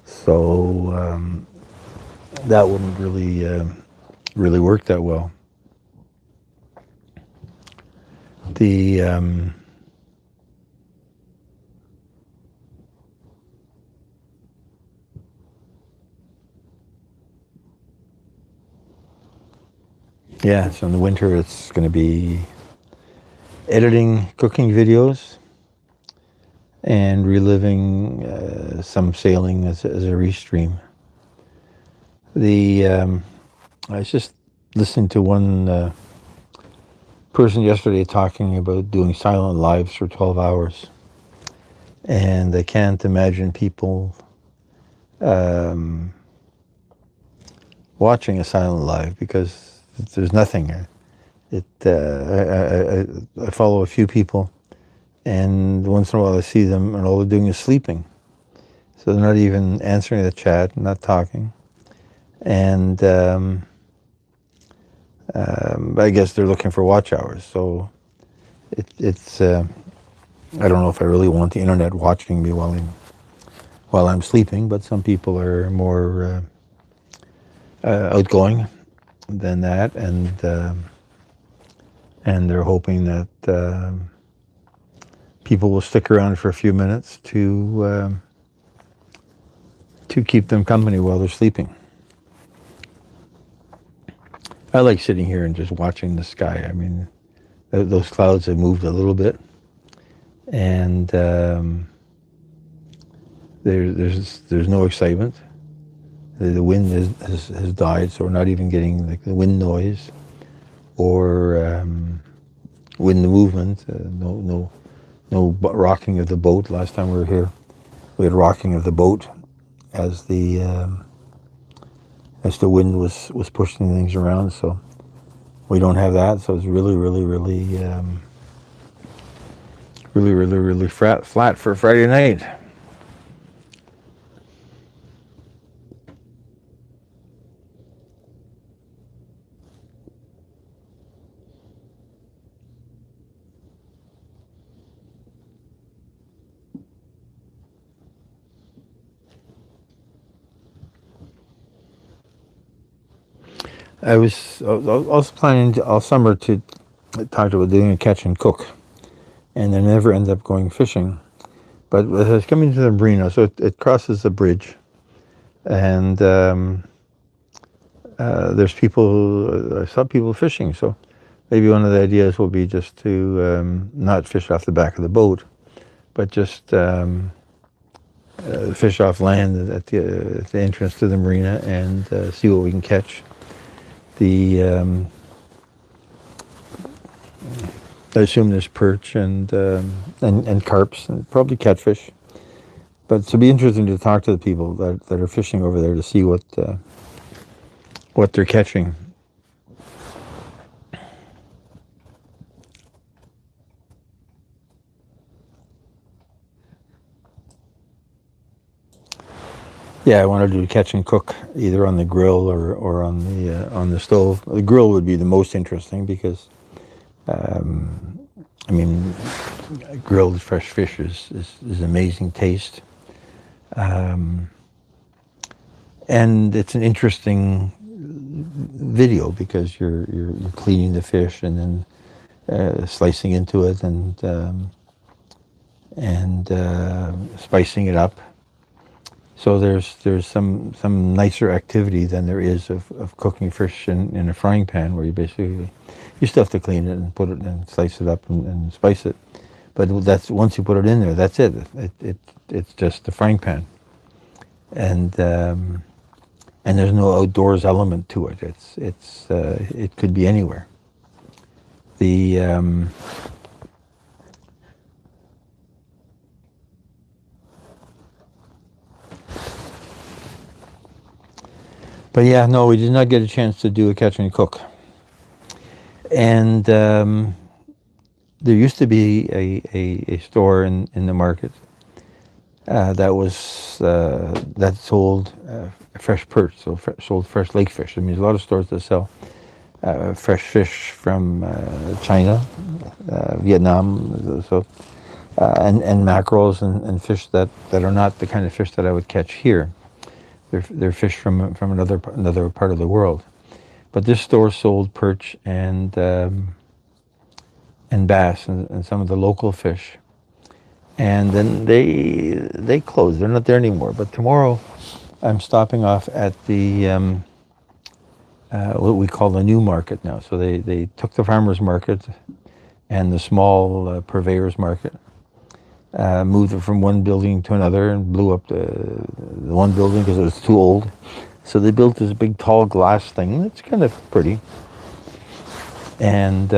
So that wouldn't really work that well. Yeah, so in the winter it's going to be editing cooking videos and reliving some sailing as a restream. I was just listening to one person yesterday talking about doing silent lives for 12 hours. And I can't imagine people watching a silent live because there's nothing. I follow a few people, and once in a while I see them, and all they're doing is sleeping. So they're not even answering the chat, not talking. And I guess they're looking for watch hours. So it's I don't know if I really want the internet watching me while I'm sleeping, but some people are more outgoing than that, and they're hoping that people will stick around for a few minutes to keep them company while they're sleeping. I like sitting here and just watching the sky. I mean, those clouds have moved a little bit, and there's no excitement. The wind has died, so we're not even getting the wind noise or wind movement. No rocking of the boat. Last time we were here, we had rocking of the boat as the wind was pushing things around. So we don't have that. So it's really flat for Friday night. I was also planning all summer to talk about doing a catch and cook, and I never end up going fishing. But as I was coming to the marina, so it crosses the bridge, and there's people. I saw people fishing, so maybe one of the ideas will be just to not fish off the back of the boat, but just fish off land at the entrance to the marina and see what we can catch. I assume there's perch and carps and probably catfish. But it'll be interesting to talk to the people that are fishing over there to see what they're catching. Yeah, I want to do catch and cook either on the grill or on the stove. The grill would be the most interesting because, I mean, grilled fresh fish is amazing taste, and it's an interesting video because you're cleaning the fish and then slicing into it and spicing it up. So there's some nicer activity than there is of cooking fish in a frying pan, where you still have to clean it and put it and slice it up and spice it. But that's once you put it in there, that's it. It's just a frying pan, and there's no outdoors element to it. It could be anywhere. But yeah, no, we did not get a chance to do a catch and cook. And there used to be a store in the market that sold fresh perch, so sold fresh lake fish. I mean, there's a lot of stores that sell fresh fish from China, Vietnam, and mackerels and fish that are not the kind of fish that I would catch here. They're fish from another part of the world. But this store sold perch and bass and some of the local fish. And then they closed. They're not there anymore. But tomorrow I'm stopping off at the what we call the new market now. So they took the farmers market and the small purveyors market, moved it from one building to another and blew up the one building because it was too old. So they built this big tall glass thing. It's kind of pretty. And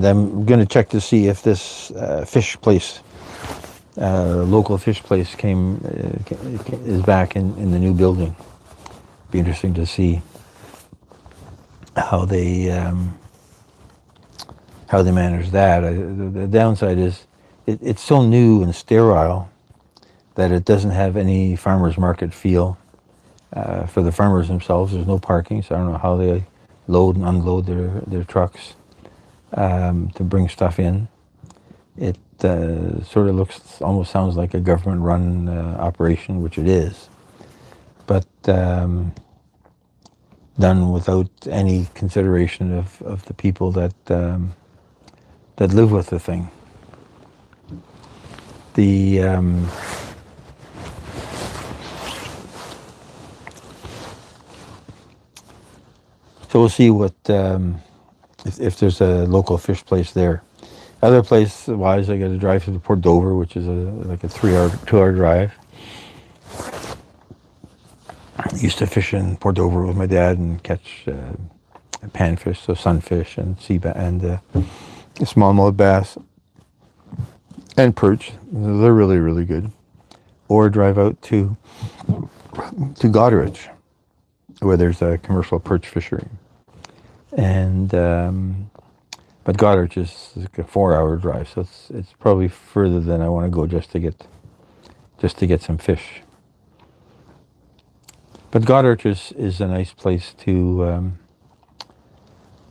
I'm going to check to see if this fish place, local fish place, is back in the new building. Be interesting to see how they manage that. The downside is it's so new and sterile that it doesn't have any farmers market feel for the farmers themselves. There's no parking, so I don't know how they load and unload their trucks to bring stuff in. It sort of almost sounds like a government-run operation, which it is, but done without any consideration of the people that live with the thing. So we'll see what if there's a local fish place there. Other place-wise, I got to drive to Port Dover, which is like a 2-hour drive. I used to fish in Port Dover with my dad and catch panfish, so sunfish and smallmouth bass and perch. They're really, really good. Or drive out to Goderich, where there's a commercial perch fishery. And but Goderich is like a 4-hour drive, so it's probably further than I want to go just to get some fish. But Goderich is a nice place to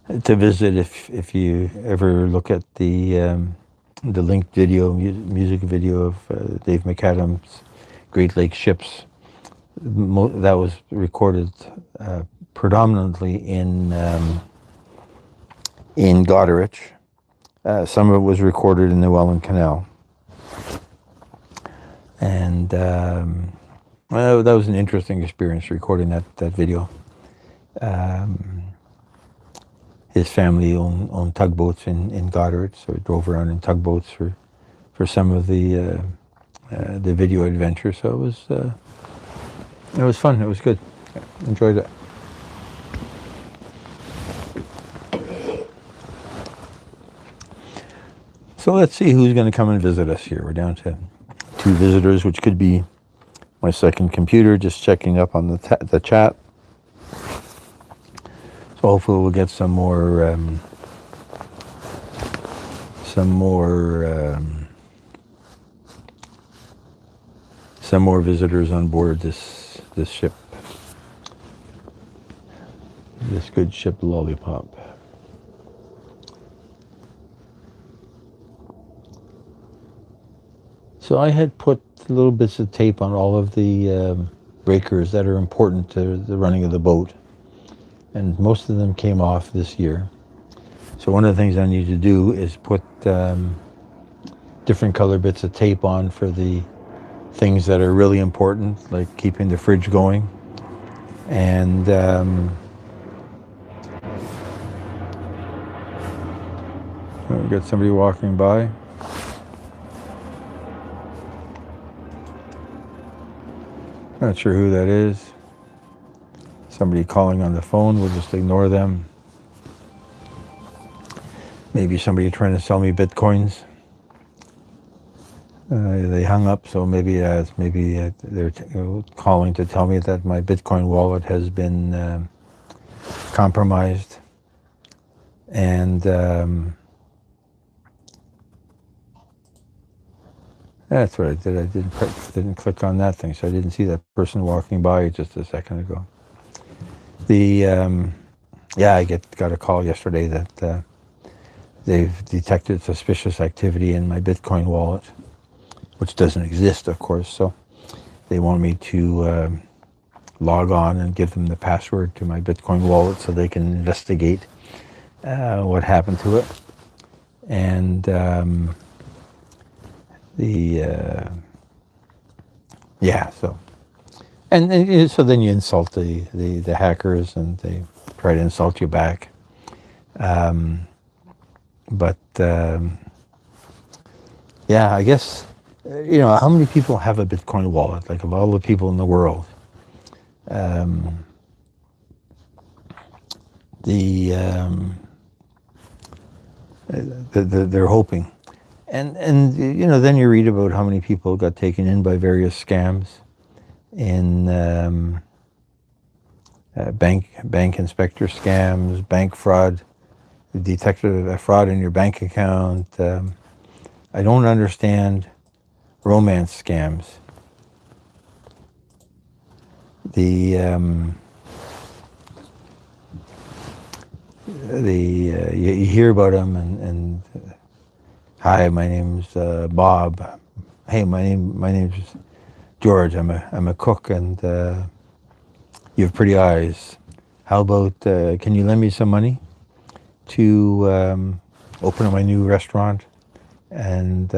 visit if you ever look at the linked music video of Dave McAdams' Great Lakes Ships. That was recorded predominantly in Goderich. Some of it was recorded in the Welland Canal. And that was an interesting experience, recording that video. His family owned tugboats in Goderich, so we drove around in tugboats for some of the video adventure. So it was fun. It was good. Enjoyed it. So let's see who's going to come and visit us here. We're down to 2 visitors, which could be my second computer, just checking up on the chat. So hopefully we'll get some more visitors on board this ship, this good ship Lollipop. So I had put little bits of tape on all of the breakers that are important to the running of the boat, and most of them came off this year. So one of the things I need to do is put different color bits of tape on for the things that are really important, like keeping the fridge going. And we've got somebody walking by. Not sure who that is. Somebody calling on the phone, we'll just ignore them. Maybe somebody trying to sell me Bitcoins. They hung up, so maybe they're calling to tell me that my Bitcoin wallet has been compromised. And that's what I did. I didn't click on that thing, so I didn't see that person walking by just a second ago. I got a call yesterday that they've detected suspicious activity in my Bitcoin wallet, which doesn't exist, of course. So they want me to log on and give them the password to my Bitcoin wallet so they can investigate what happened to it. And Yeah, so and so then you insult the hackers, and they try to insult you back. But yeah, I guess how many people have a Bitcoin wallet? Like, of all the people in the world, the, they're hoping, and then you read about how many people got taken in by various scams in bank inspector scams, bank fraud, detected a fraud in your bank account. I don't understand romance scams. You hear about them, and hi, my name's Bob. Hey, my name's George. I'm a cook, and you have pretty eyes. How about can you lend me some money to open up my new restaurant? And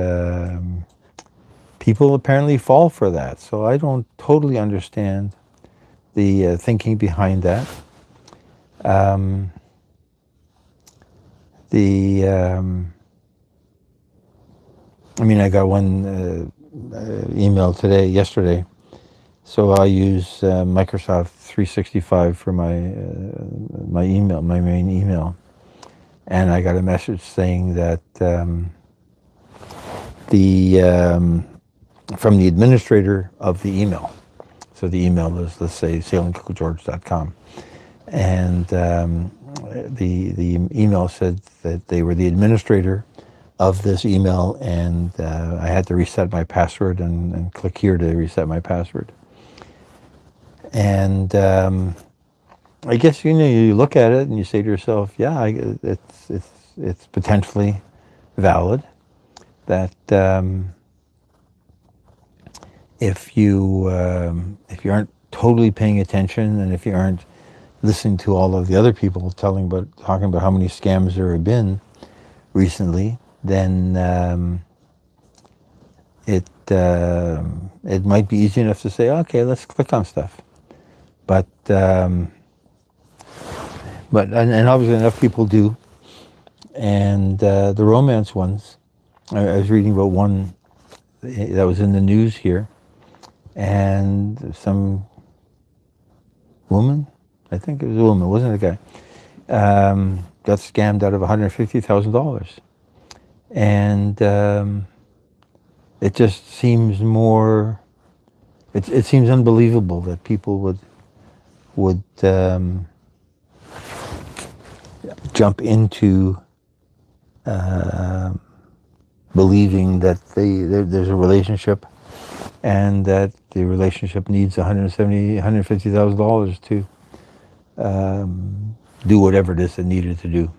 people apparently fall for that. So I don't totally understand the thinking behind that. I got one yesterday. So I use Microsoft 365 for my email, my main email, and I got a message saying that from the administrator of the email. So the email is, let's say, sailingcookgeorge.com, and the email said that they were the administrator of this email, and I had to reset my password and click here to reset my password. And I guess you look at it and you say to yourself, yeah, it's potentially valid that if you aren't totally paying attention, and if you aren't listening to all of the other people talking about how many scams there have been recently, then it might be easy enough to say, okay, let's click on stuff. But obviously enough people do. And the romance ones, I was reading about one that was in the news here, and some woman, I think it was a woman, wasn't it, a guy, got scammed out of $150,000. And it just seems more, it seems unbelievable that people would jump into believing that there's a relationship, and that the relationship needs $150,000 to do whatever it is it needed to do.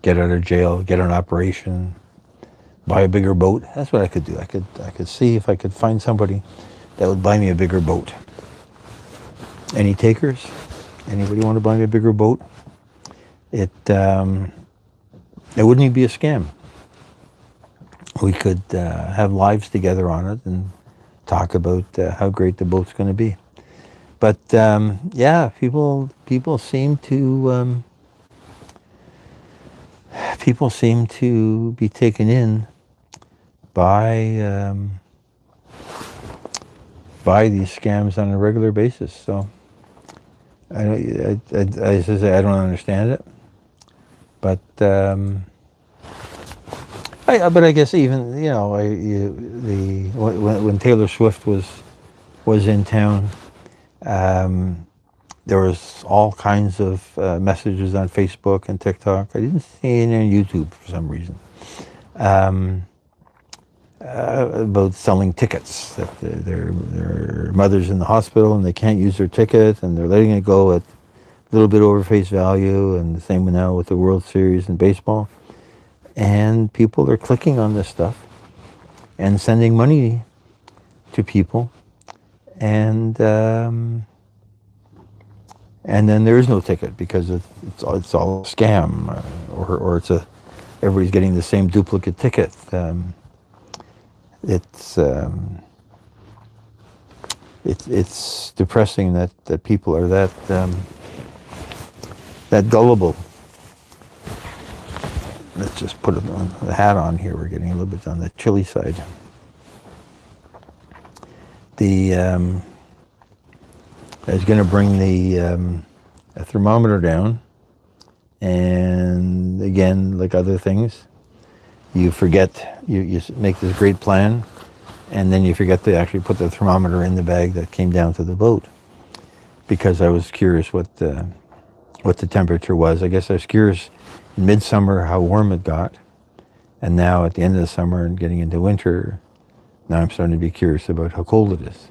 Get out of jail, get an operation, buy a bigger boat. That's what I could do. I could see if I could find somebody that would buy me a bigger boat. Any takers? Anybody want to buy me a bigger boat? It wouldn't even be a scam. We could have lives together on it and talk about how great the boat's going to be. But yeah, people seem to be taken in by these scams on a regular basis. So I don't understand it, but I guess even when Taylor Swift was in town, there was all kinds of messages on Facebook and TikTok. I didn't see any on YouTube for some reason. About selling tickets, that their mother's in the hospital and they can't use their ticket, and they're letting it go at a little bit over face value, and the same now with the World Series in baseball. And people are clicking on this stuff and sending money to people, and then there is no ticket because it's all a scam, or everybody's getting the same duplicate ticket. it's depressing that people are that gullible. Let's just put the hat on here. We're getting a little bit on the chilly side. I was going to bring the thermometer down, and again, like other things, you forget. You make this great plan, and then you forget to actually put the thermometer in the bag that came down to the boat. Because I was curious what the temperature was. I guess I was curious in midsummer how warm it got, and now at the end of the summer and getting into winter, now I'm starting to be curious about how cold it is.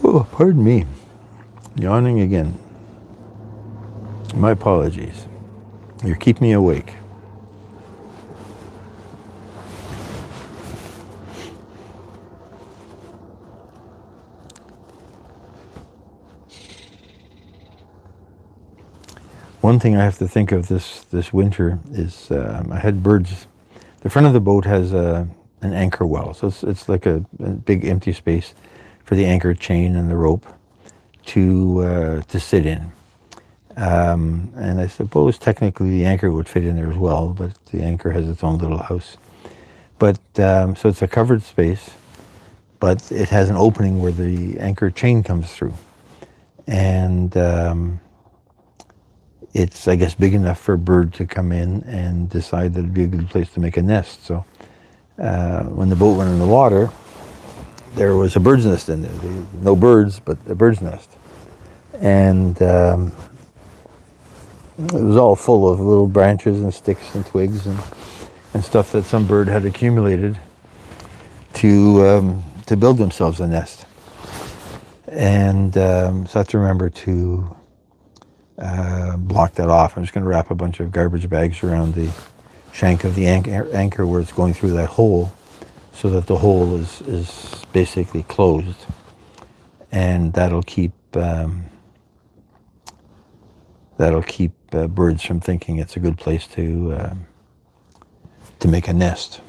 Oh, pardon me, yawning again. My apologies. You're keeping me awake. One thing I have to think of this winter is I had birds. The front of the boat has an anchor well, so it's like a big empty space for the anchor chain and the rope to sit in. And I suppose technically the anchor would fit in there as well, but the anchor has its own little house. But so it's a covered space, but it has an opening where the anchor chain comes through, and it's, I guess, big enough for a bird to come in and decide that it'd be a good place to make a nest. So when the boat went in the water, there was a bird's nest in there. No birds, but a bird's nest. And it was all full of little branches and sticks and twigs and stuff that some bird had accumulated to build themselves a nest. And so I have to remember to block that off. I'm just going to wrap a bunch of garbage bags around the shank of the anchor where it's going through that hole, so that the hole is basically closed, and that'll keep birds from thinking it's a good place to make a nest.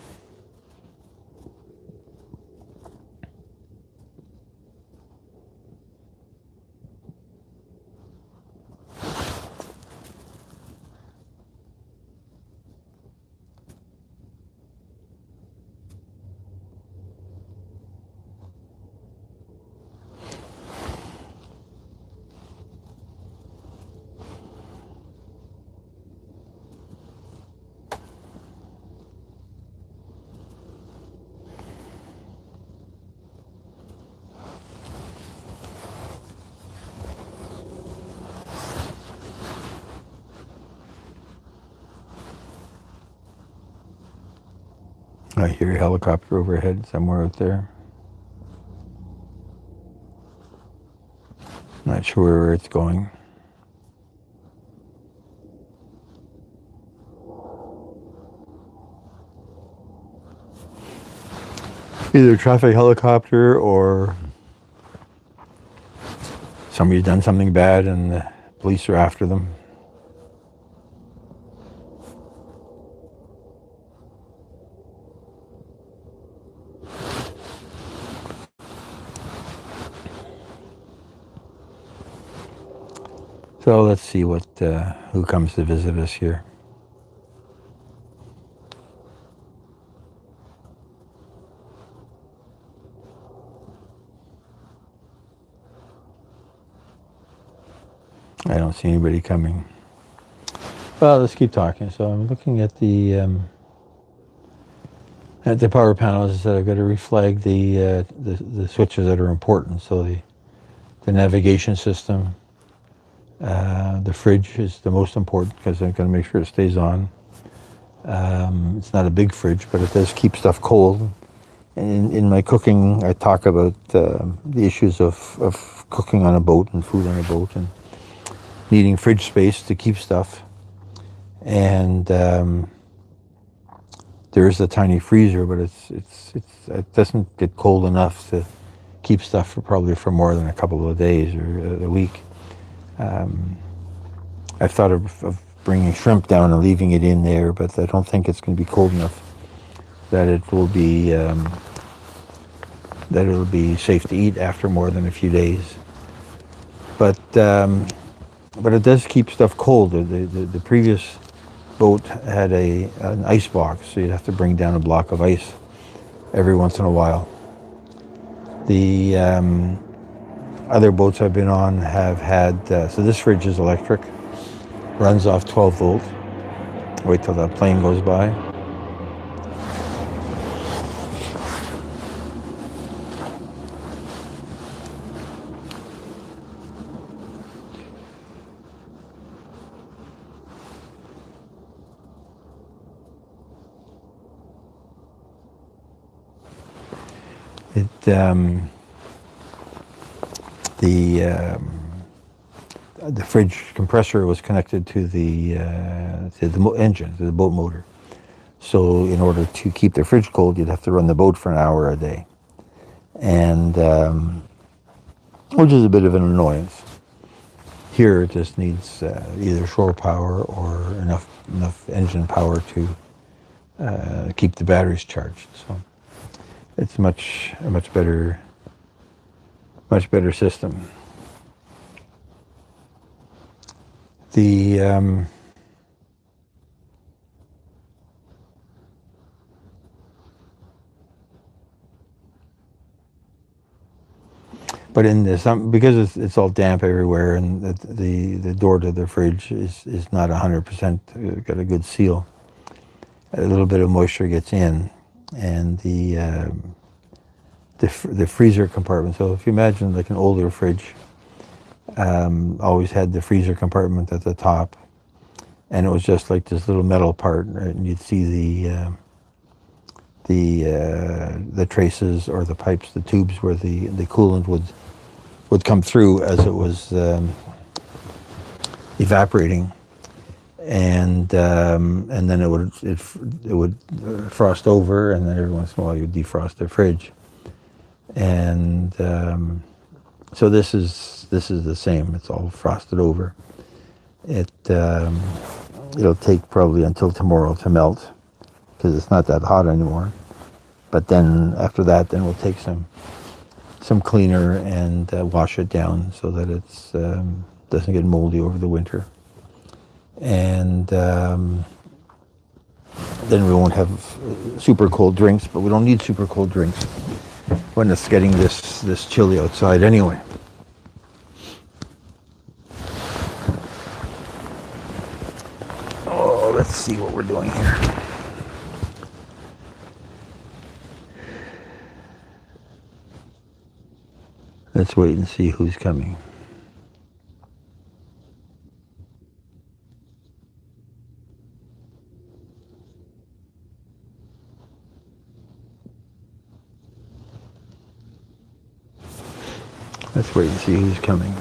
I hear a helicopter overhead somewhere out there. Not sure where it's going. Either a traffic helicopter or somebody's done something bad and the police are after them. So let's see who comes to visit us here. I don't see anybody coming. Well, let's keep talking. So I'm looking at the power panels. I've got to reflag the switches that are important. So the navigation system. The fridge is the most important because I've got to make sure it stays on. It's not a big fridge, but it does keep stuff cold. And in my cooking, I talk about the issues of cooking on a boat and food on a boat and needing fridge space to keep stuff. And there is a tiny freezer, but it doesn't get cold enough to keep stuff for more than a couple of days or a week. I've thought of bringing shrimp down and leaving it in there, but I don't think it's going to be cold enough that it'll be safe to eat after more than a few days. But it does keep stuff cold. The previous boat had an ice box, so you'd have to bring down a block of ice every once in a while. The other boats I've been on have had, so this fridge is electric, runs off 12 volt. Wait till that plane goes by. The fridge compressor was connected to the engine, to the boat motor. So in order to keep the fridge cold, you'd have to run the boat for an hour a day, and which is a bit of an annoyance. Here it just needs either shore power or enough engine power to keep the batteries charged. So it's a much better system. But in this, because it's all damp everywhere, and the door to the fridge is not 100% got a good seal, a little bit of moisture gets in, and the freezer compartment. So if you imagine like an older fridge, always had the freezer compartment at the top, and it was just like this little metal part, right? And you'd see the traces or the pipes, the tubes where the coolant would come through as it was evaporating, and then it would frost over, and then every once in a while you'd defrost the fridge, and so this is the same. It's all frosted over. It'll take probably until tomorrow to melt because it's not that hot anymore. But then after that, then we'll take some cleaner and wash it down so that it's doesn't get moldy over the winter. And then we won't have super cold drinks, but we don't need super cold drinks when it's getting this chilly outside anyway. Oh, let's see what we're doing here. Let's wait and see who's coming. Let's wait and see who's coming.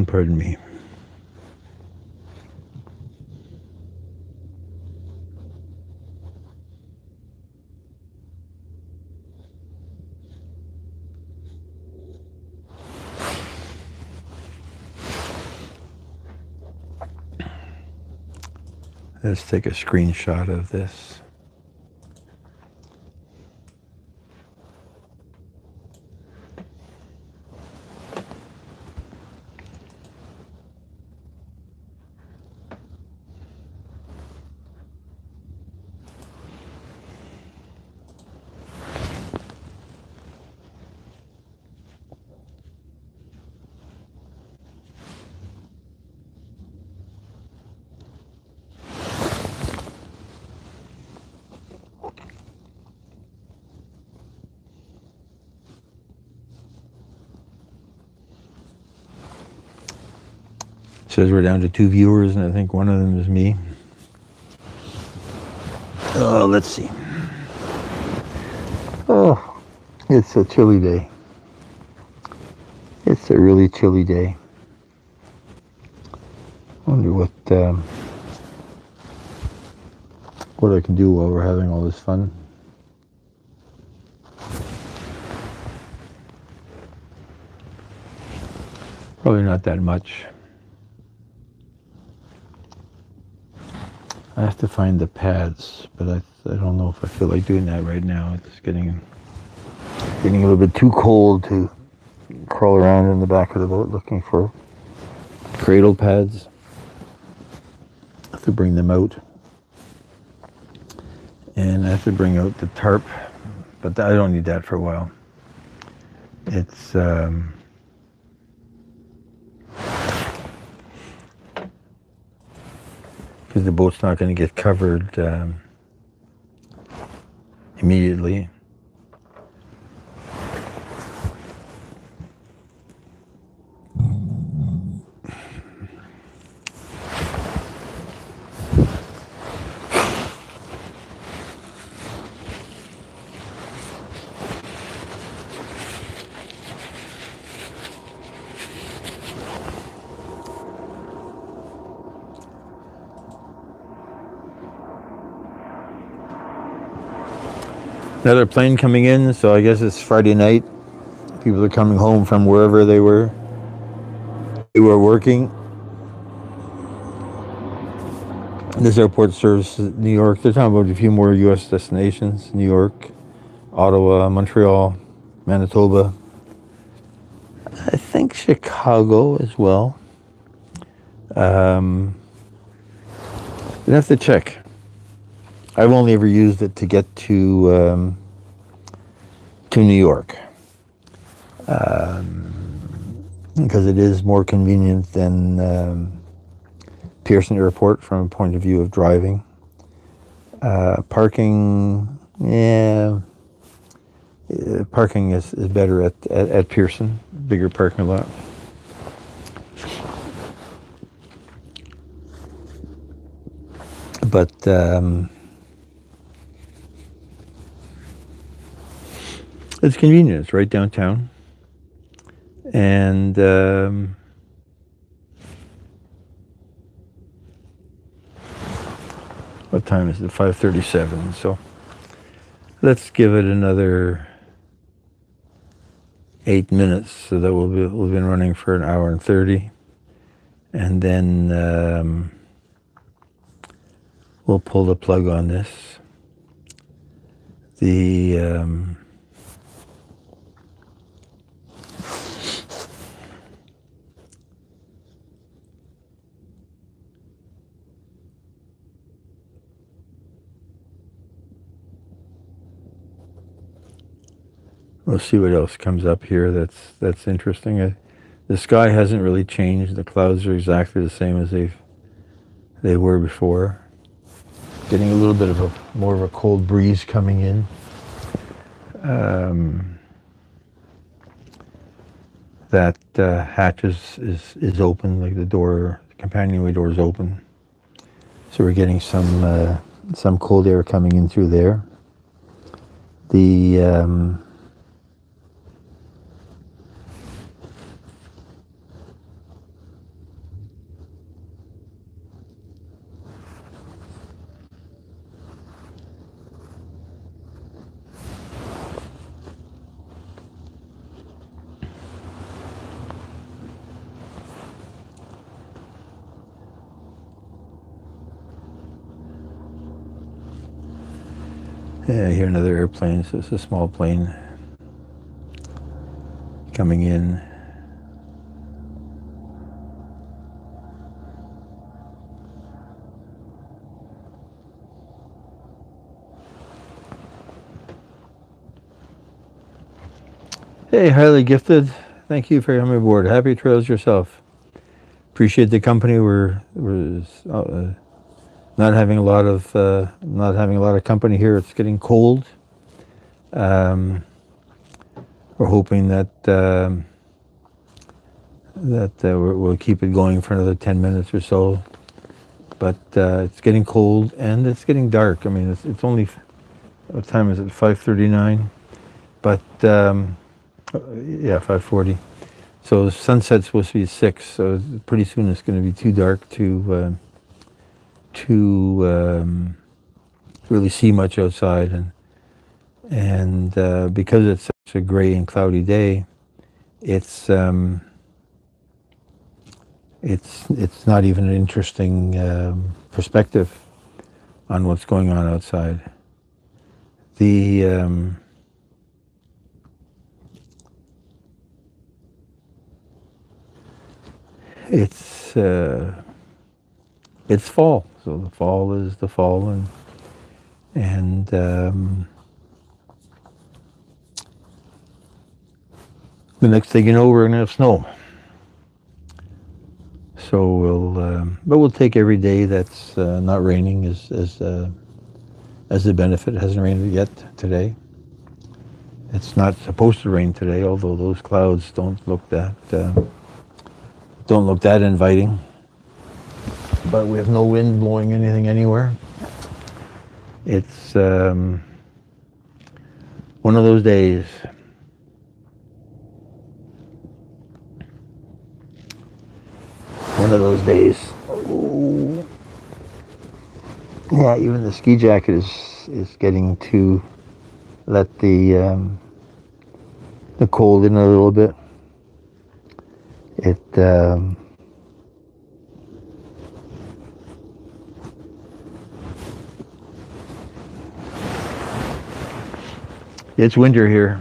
Pardon me. Let's take a screenshot of this. Says we're down to 2 viewers, and I think one of them is me. Let's see. Oh, It's a chilly day. It's a really chilly day. Wonder what I can do while we're having all this fun. Probably not that much. I have to find the pads, but I don't know if I feel like doing that right now. It's getting a little bit too cold to crawl around in the back of the boat looking for cradle pads. I have to bring them out. And I have to bring out the tarp, but I don't need that for a while. It's because the boat's not going to get covered immediately. Another plane coming in, so I guess it's Friday night. People are coming home from wherever they were working. This airport serves New York. They're talking about a few more U.S. destinations: New York, Ottawa, Montreal, Manitoba. I think Chicago as well. You'd have to check. I've only ever used it to get to New York, because it is more convenient than Pearson Airport from a point of view of driving. Parking, parking is better at Pearson, bigger parking lot. But it's convenient. It's right downtown, and what time is it? 5:37. So let's give it another 8 minutes, so that we've been running for an hour and 30, and then we'll pull the plug on this. We'll see what else comes up here that's interesting. The sky hasn't really changed. The clouds are exactly the same as they were before. Getting a little bit of more of a cold breeze coming in. That hatch is open, like the companionway door is open. So we're getting some cold air coming in through there. Yeah, I hear another airplane, so it's a small plane coming in. Hey, highly gifted. Thank you for coming aboard. Happy trails yourself. Appreciate the company. We're not having a lot of company here. It's getting cold. We're hoping that we'll keep it going for another 10 minutes or so. But it's getting cold and it's getting dark. I mean, it's only, what time is it? 5:39. But yeah, 5:40. So sunset's supposed to be at 6. So pretty soon it's going to be too dark to really see much outside, and because it's such a gray and cloudy day, it's not even an interesting perspective on what's going on outside. The it's fall, so the fall is the fall, and the next thing you know, we're gonna have snow. So but we'll take every day that's not raining as the benefit. It hasn't rained yet today. It's not supposed to rain today, although those clouds don't look that inviting. But we have no wind blowing anything anywhere. It's one of those days. One of those days. Ooh. Yeah, even the ski jacket is getting to let the cold in a little bit. It's winter here.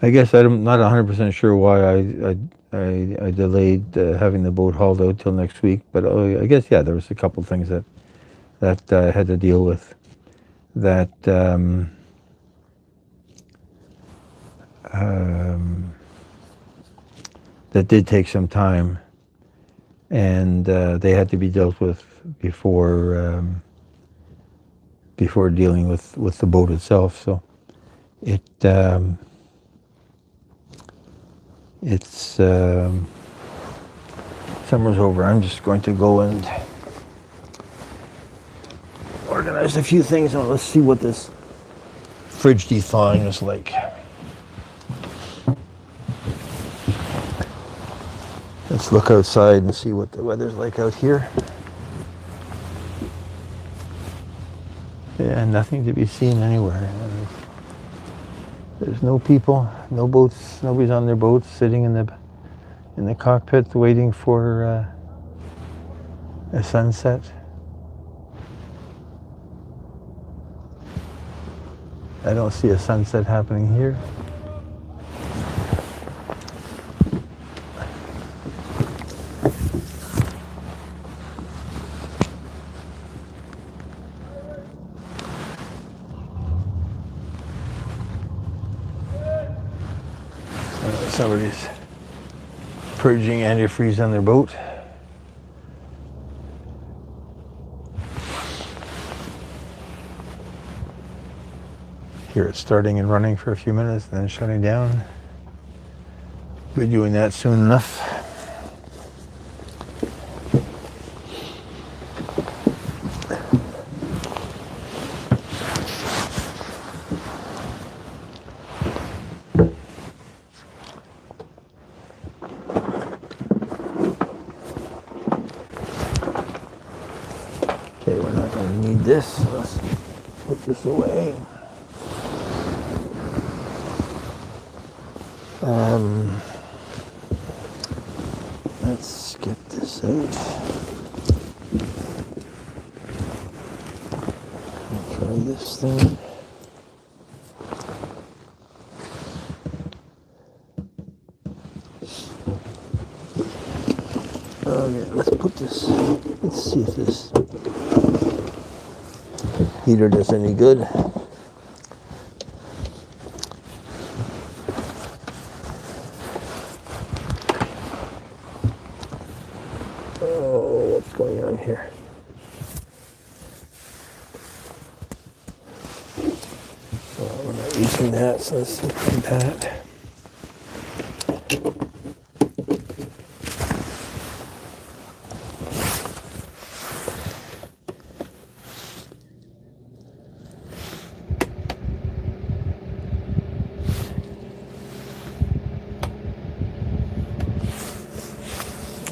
I guess I'm not 100% sure why I delayed having the boat hauled out till next week, but I guess, yeah, there was a couple things that I had to deal with that that did take some time, and they had to be dealt with before dealing with the boat itself. So it's summer's over. I'm just going to go and organize a few things, and let's see what this fridge thawing is like. Let's look outside and see what the weather's like out here. Yeah, nothing to be seen anywhere. There's no people, no boats. Nobody's on their boats, sitting in the cockpit waiting for a sunset. I don't see a sunset happening here. Somebody's purging antifreeze on their boat. Here it's starting and running for a few minutes and then shutting down. We'll be doing that soon enough. Okay, we're not going to need this, so let's put this away. Let's get this out. I'll try this thing. Okay, let's put this. Let's see if this heater does any good. Oh, what's going on here? Well, we're not using that, so let's look at that.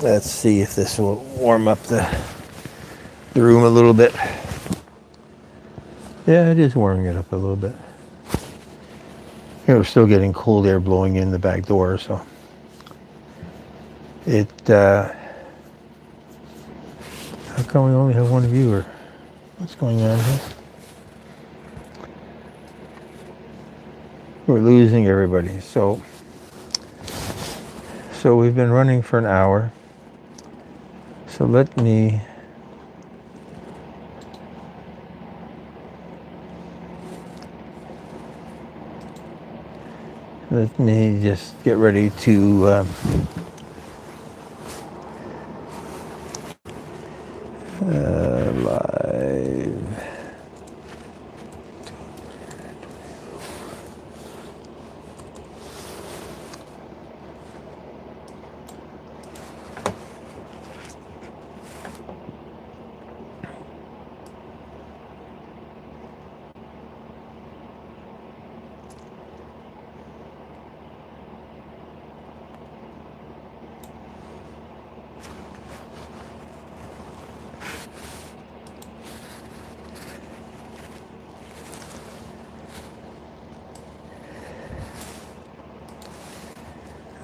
Let's see if this will warm up the room a little bit. Yeah, it is warming it up a little bit. You know, we're still getting cold air blowing in the back door, so it. How come we only have one viewer? What's going on here? We're losing everybody. So we've been running for an hour. So let me just get ready to live.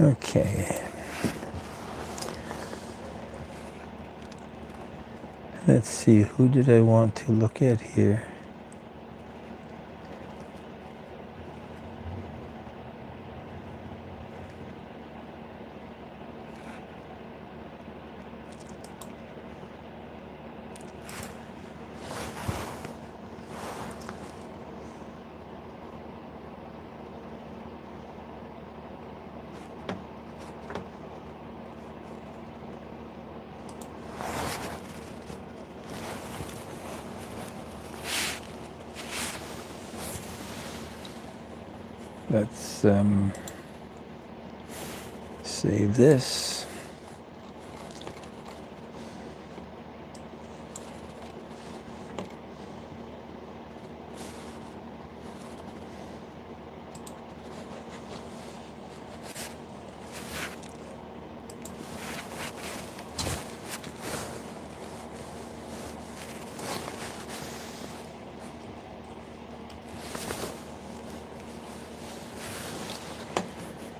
Okay. Let's see, who did I want to look at here? Let's save this.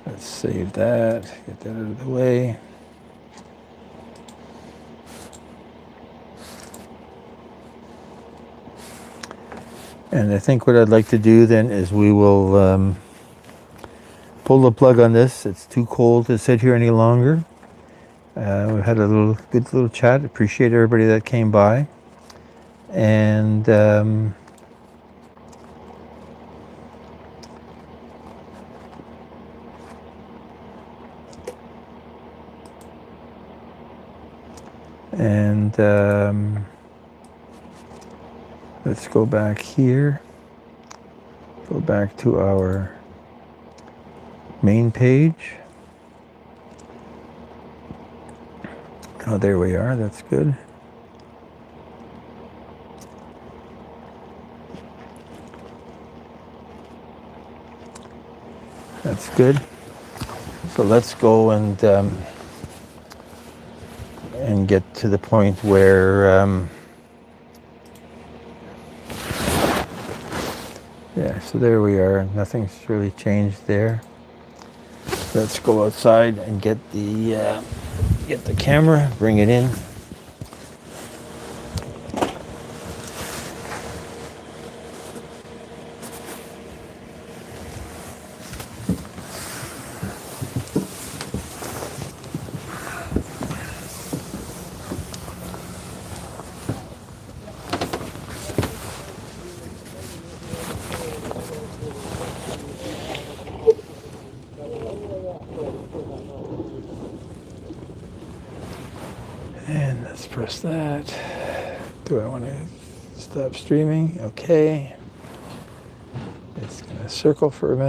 Let's save that, get that out of the way. And I think what I'd like to do then is we will pull the plug on this. It's too cold to sit here any longer. We've had a good little chat. Appreciate everybody that came by. And let's go back here. Go back to our main page. Oh, there we are. That's good. That's good. So let's go and get to the point where yeah, so there we are. Nothing's really changed there. Let's go outside and get the camera, bring it in. And let's press that. Do I want to stop streaming? Okay. It's going to circle for a minute.